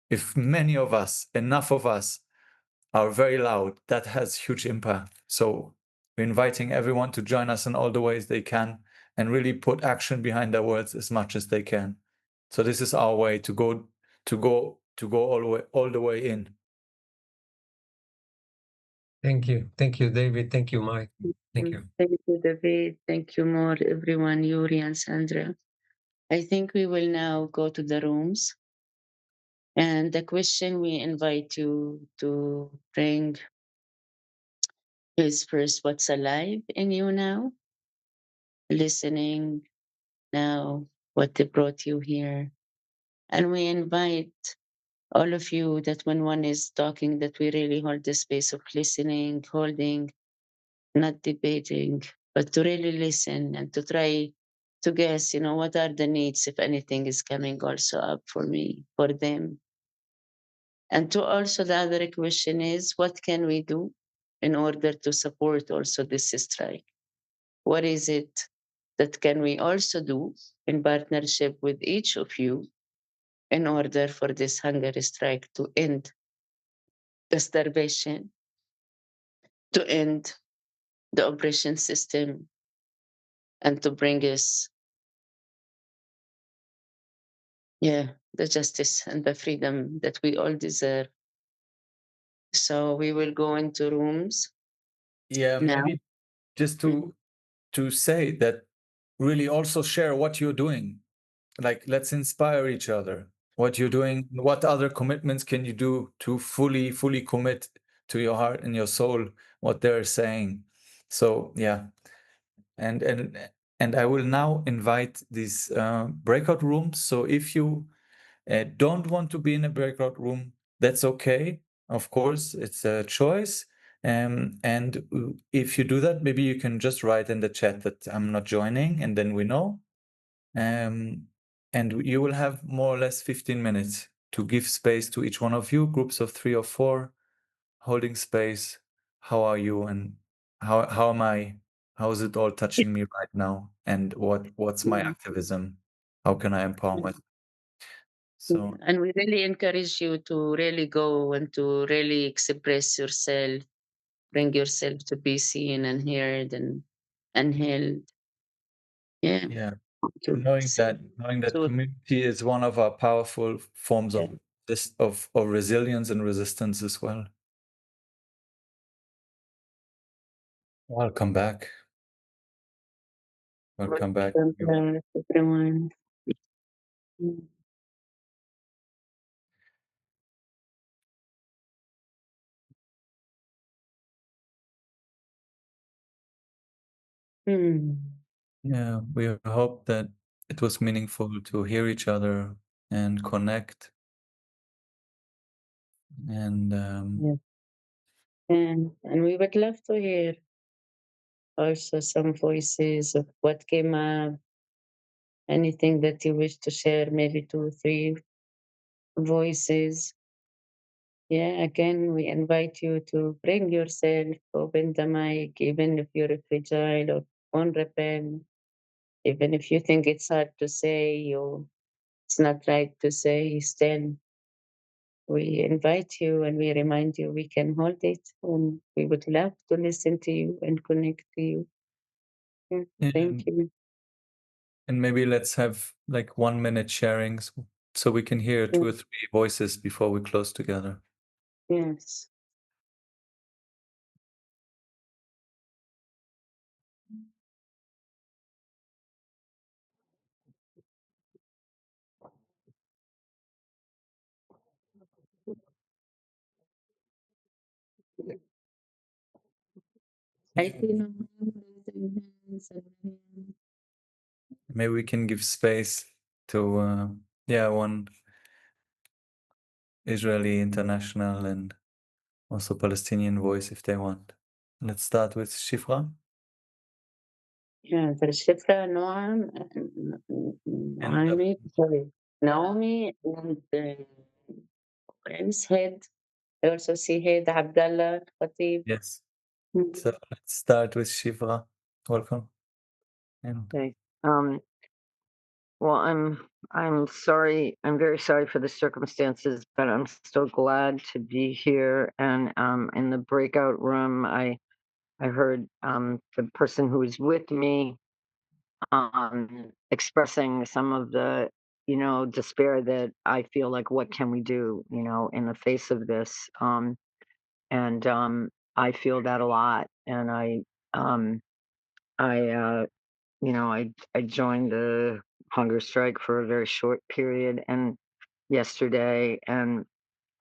if many of us, enough of us, are very loud, that has huge impact. So we're inviting everyone to join us in all the ways they can and really put action behind their words as much as they can. So this is our way to go all the way in. Thank you, David. Thank you, Mike. Thank you. Thank you, David. Thank you, more, everyone, Yuri and Sandra. I think we will now go to the rooms. And the question we invite you to bring is first, what's alive in you now? Listening now, what brought you here? And we invite all of you that when one is talking, that we really hold the space of listening, holding, not debating, but to really listen and to try to guess, what are the needs, if anything is coming also up for me, for them. And to also the other question is, what can we do in order to support also this strike? What is it that can we also do in partnership with each of you in order for this hunger strike to end the starvation, to end the oppression system, and to bring us, yeah, the justice and the freedom that we all deserve. So we will go into rooms Yeah, now. maybe just to say that really also share what you're doing. Like, let's inspire each other. What you're doing, what other commitments can you do to fully commit to your heart and your soul what they're saying. So yeah, and and I will now invite these breakout rooms. So if you don't want to be in a breakout room, that's okay. Of course, it's a choice. And if you do that, maybe you can just write in the chat that I'm not joining, and then we know. And you will have more or less 15 minutes to give space to each one of you, groups of 3 or 4, holding space. How are you, and how am I? How is it all touching me right now? And what's my activism? How can I empower myself? So And we really encourage you to really go and to really express yourself, bring yourself to be seen and heard and held. Yeah. yeah, To knowing say that to community is one of our powerful forms yeah. of this of resilience and resistance as well. Welcome back. Welcome back. Welcome back, everyone. Mm. Yeah, we hope that it was meaningful to hear each other and connect. And Yeah. And we would love to hear also some voices of what came up, anything that you wish to share, maybe 2, 3 voices. Yeah, again, we invite you to bring yourself, open the mic, even if you're fragile or vulnerable, even if you think it's hard to say, you it's not right to say, still we invite you and we remind you we can hold it, and we would love to listen to you and connect to you. Yeah, thank and, you. and maybe let's have like 1 minute sharings so we can hear 2 or 3 voices before we close together. Yes. I Yeah. see no one raising hands and Maybe we can give space to one Israeli international and also Palestinian voice if they want. Let's start with Shifra yeah, there's Shifra, Noam, and Naomi, sorry, Naomi, and Prince Head. I also see Head Abdallah Khatib. yes. Mhm. So let's start with Shifra. Welcome. And Okay. Um, well, I'm sorry. I'm very sorry for the circumstances, but I'm so glad to be here. And in the breakout room, I heard the person who was with me expressing some of the despair that I feel like. What can we do? In the face of this, and I feel that a lot. And um I I joined the hunger strike for a very short period and yesterday, and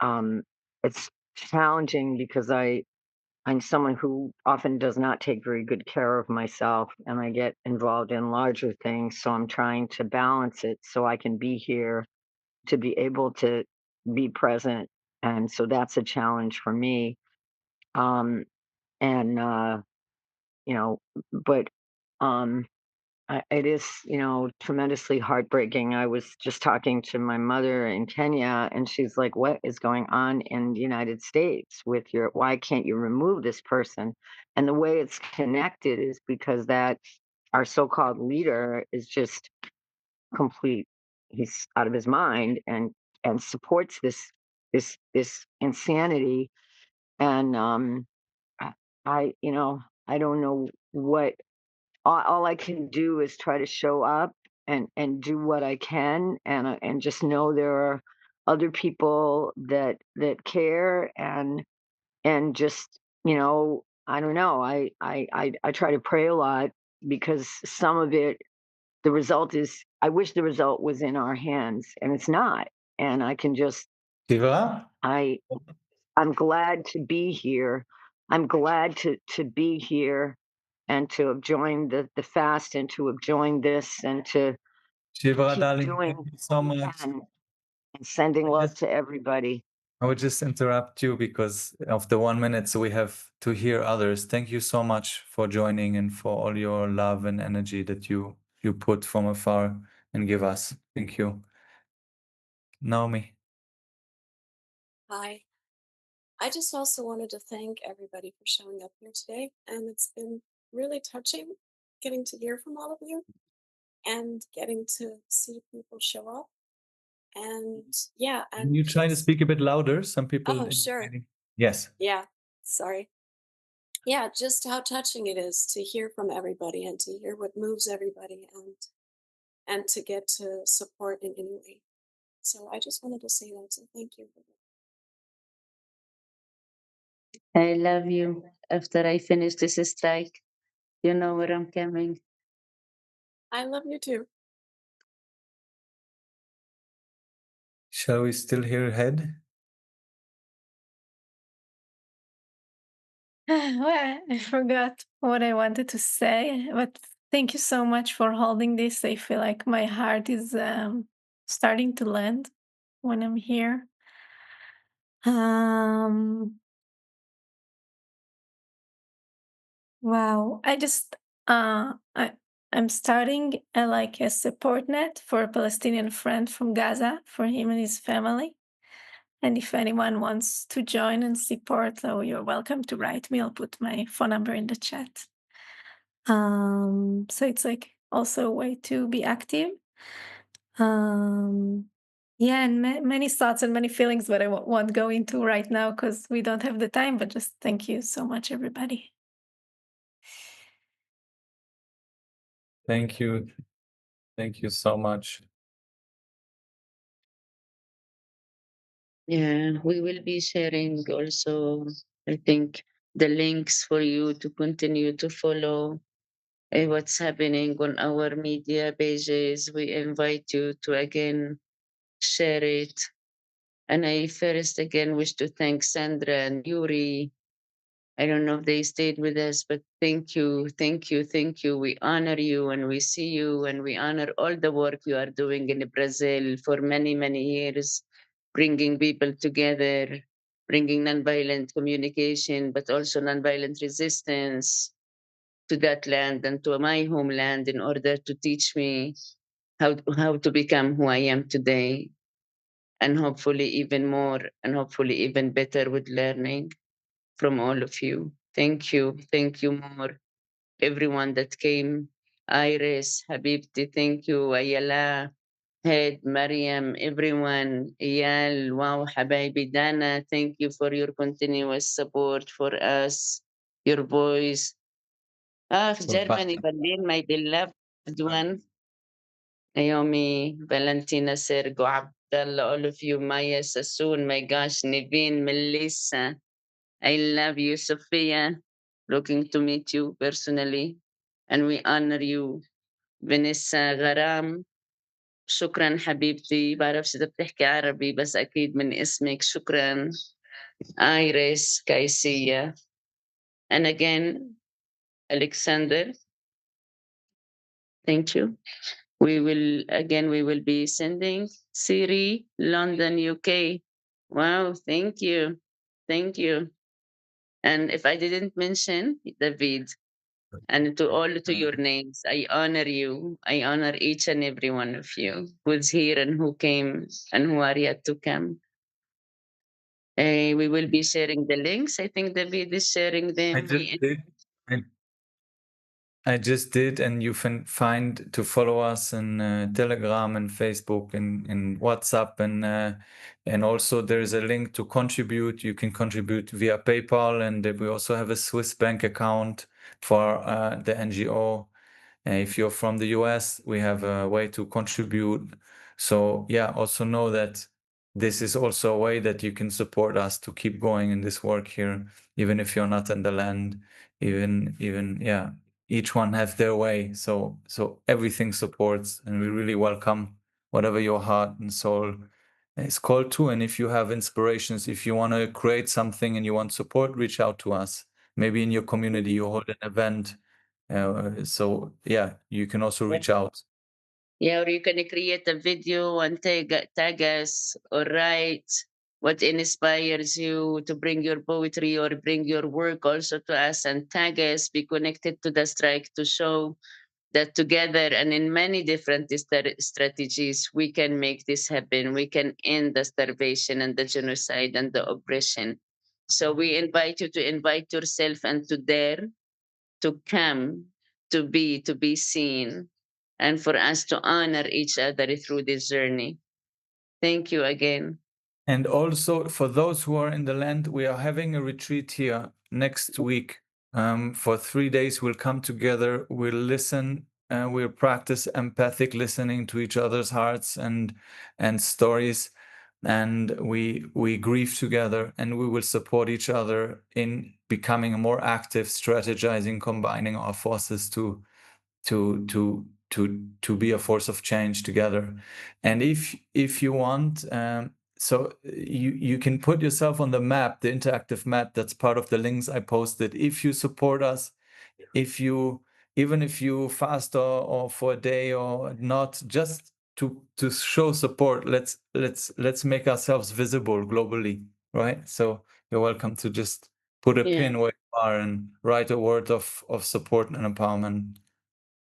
um, it's challenging because I'm someone who often does not take very good care of myself, and I get involved in larger things. So I'm trying to balance it so I can be here to be able to be present, and so that's a challenge for me. And you know, but um, it is, tremendously heartbreaking. I was just talking to my mother in Kenya, and she's like, "What is going on in the United States with your? Why can't you remove this person?" And the way it's connected is because that our so-called leader is just complete. He's out of his mind, and supports this insanity. And I I don't know what. All I can do is try to show up and do what I can, and just know there are other people that care, and just I don't know. I try to pray a lot, because some of it, the result is, I wish the result was in our hands, and it's not. And I can just Shiva? I I'm glad to be here. I'm glad to be here, and to have joined the fast, and to have joined this, and to Shiva, keep darling, doing thank you what so we much. can, and sending love to everybody. I would just interrupt you because of the 1 minute, so we have to hear others. Thank you so much for joining and for all your love and energy that you put from afar and give us. Thank you. Naomi. Hi. I just also wanted to thank everybody for showing up here today. And it's been really touching getting to hear from all of you and getting to see people show up. And yeah, Can and you try to just, speak a bit louder? Some people. oh, sure. Yes. Yeah, sorry. Yeah, just how touching it is to hear from everybody and to hear what moves everybody, and to get to support in any way. So I just wanted to say that. So thank you. I love you. After I finish this strike, you know where I'm coming. I love you too. Shall we still hear head? Well, I forgot what I wanted to say, but thank you so much for holding this. I feel like my heart is starting to land when I'm here. Um, wow, I'm starting like a support net for a Palestinian friend from Gaza for him and his family. And if anyone wants to join and support, so you're welcome to write me. I'll put my phone number in the chat. So it's like also a way to be active. Yeah, and many thoughts and many feelings, but I won't go into right now because we don't have the time. But just thank you so much, everybody. Thank you. Thank you so much. Yeah, we will be sharing also, I think, the links for you to continue to follow what's happening on our media pages. We invite you to again share it. And I first again wish to thank Sandra and Yuri. I don't know if they stayed with us, but thank you, thank you, thank you. We honor you and we see you, and we honor all the work you are doing in Brazil for many, many years, bringing people together, bringing nonviolent communication, but also nonviolent resistance to that land and to my homeland in order to teach me how to become who I am today, and hopefully even more, and hopefully even better with learning from all of you. Thank you more, everyone that came. Iris, Habibti, thank you. Ayala, Head, Mariam, everyone, Iyal, wow, Habibi, Dana, thank you for your continuous support for us, your voice. Germany, Berlin, my beloved one. Naomi, Valentina, Sergo, Abdallah, all of you, Maya, Sassoon, my gosh, Niveen, Melissa. I love you, Sophia. Looking to meet you personally. And we honor you. Vanessa غرام. شكرا حبيبتي. بعرفش إذا بتحكي عربي بس أكيد من اسمك. شكرا. Iris, Kaisia. And again, Alexander, thank you. We will be sending Siri, London, UK. Wow, thank you. Thank you. And if I didn't mention David, and to your names, I honor you. I honor each and every one of you who's here and who came and who are yet to come. We will be sharing the links. I think David is sharing them. I I just did, and you can find to follow us in Telegram and Facebook and WhatsApp, and also there is a link to contribute. You can contribute via PayPal, and we also have a Swiss bank account for the NGO. If you're from the US, we have a way to contribute. So yeah, also know that this is also a way that you can support us to keep going in this work here, even if you're not in the land. Even yeah, each one has their way. So everything supports, and we really welcome whatever your heart and soul is called to. And if you have inspirations, if you want to create something and you want support, reach out to us. Maybe in your community you hold an event. So yeah, you can also reach out. Yeah, or you can create a video and tag us or write what inspires you to bring your poetry or bring your work also to us and tag us, be connected to the strike to show that together and in many different strategies, we can make this happen. We can end the starvation and the genocide and the oppression. So we invite you to invite yourself and to dare to come, to be seen, and for us to honor each other through this journey. Thank you again. And also for those who are in the land, we are having a retreat here next week. For 3 days, we'll come together, we'll listen, we'll practice empathic listening to each other's hearts and stories, and we grieve together, and we will support each other in becoming more active, strategizing, combining our forces to be a force of change together. And if you want, so you can put yourself on the map, the interactive map that's part of the links I posted. If you support us, if you even if you fast or for a day or not, just to show support, let's make ourselves visible globally, right? So you're welcome to just put a Yeah. pin where you are and write a word of support and empowerment.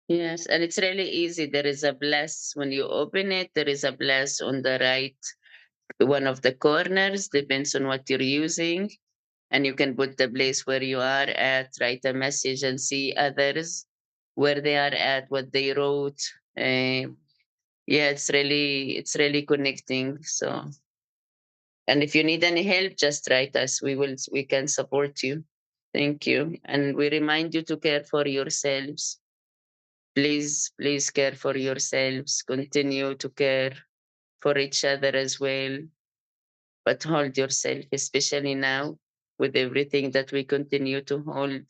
Yes, and it's really easy. There is a bless when you open it. There is a bless on the right, one of the corners, depends on what you're using. And you can put the place where you are at, write a message, and see others where they are at, what they wrote. Yeah, it's really connecting. So, and if you need any help, just write us. We can support you. Thank you, and we remind you to care for yourselves. Please care for yourselves. Continue to care for each other as well. But hold yourself, especially now with everything that we continue to hold.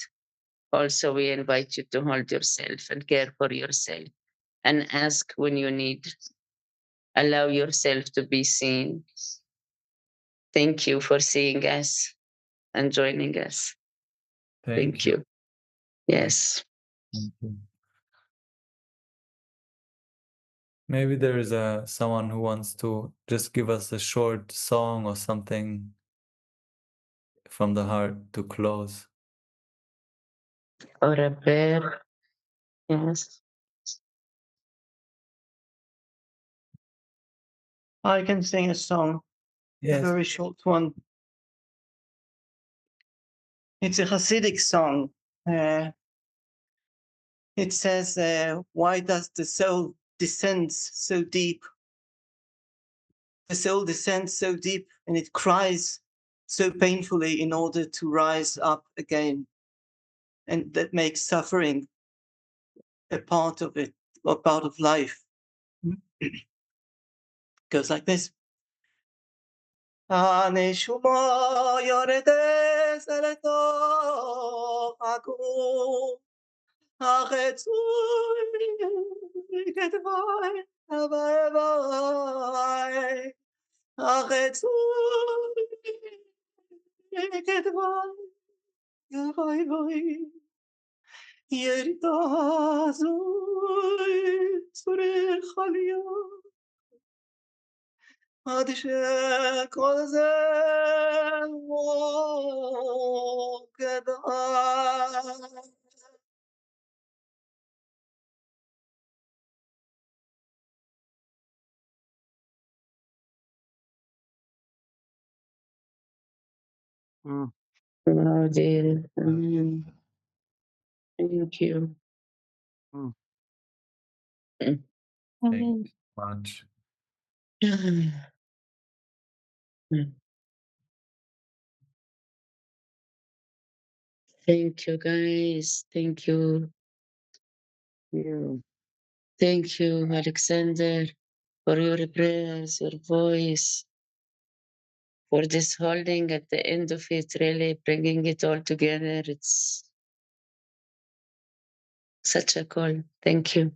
Also, we invite you to hold yourself and care for yourself and ask when you need. Allow yourself to be seen. Thank you for seeing us and joining us. Thank you. Yes. Thank you. Maybe there is someone who wants to just give us a short song or something from the heart to close. Or a prayer. Yes. I can sing a song, a Yes. very short one. It's a Hasidic song. It says, why does the soul descend so deep? The soul descends so deep and it cries so painfully in order to rise up again. And that makes suffering a part of it, or part of life. Goes like this. הנשמה יורדת אל תוך הגוף, החצוי כתבי אבוי, החצוי כתבי אבוי, ירידה זוי צורך עלייה, עד שכל זה מוקדם. Oh, dear. Thank you. Thank Amen. you so much. Thank you, guys. Thank you. You. Thank you, Alexander, for your prayers, your voice, for this holding at the end of it, really bringing it all together. It's such a call. Thank you.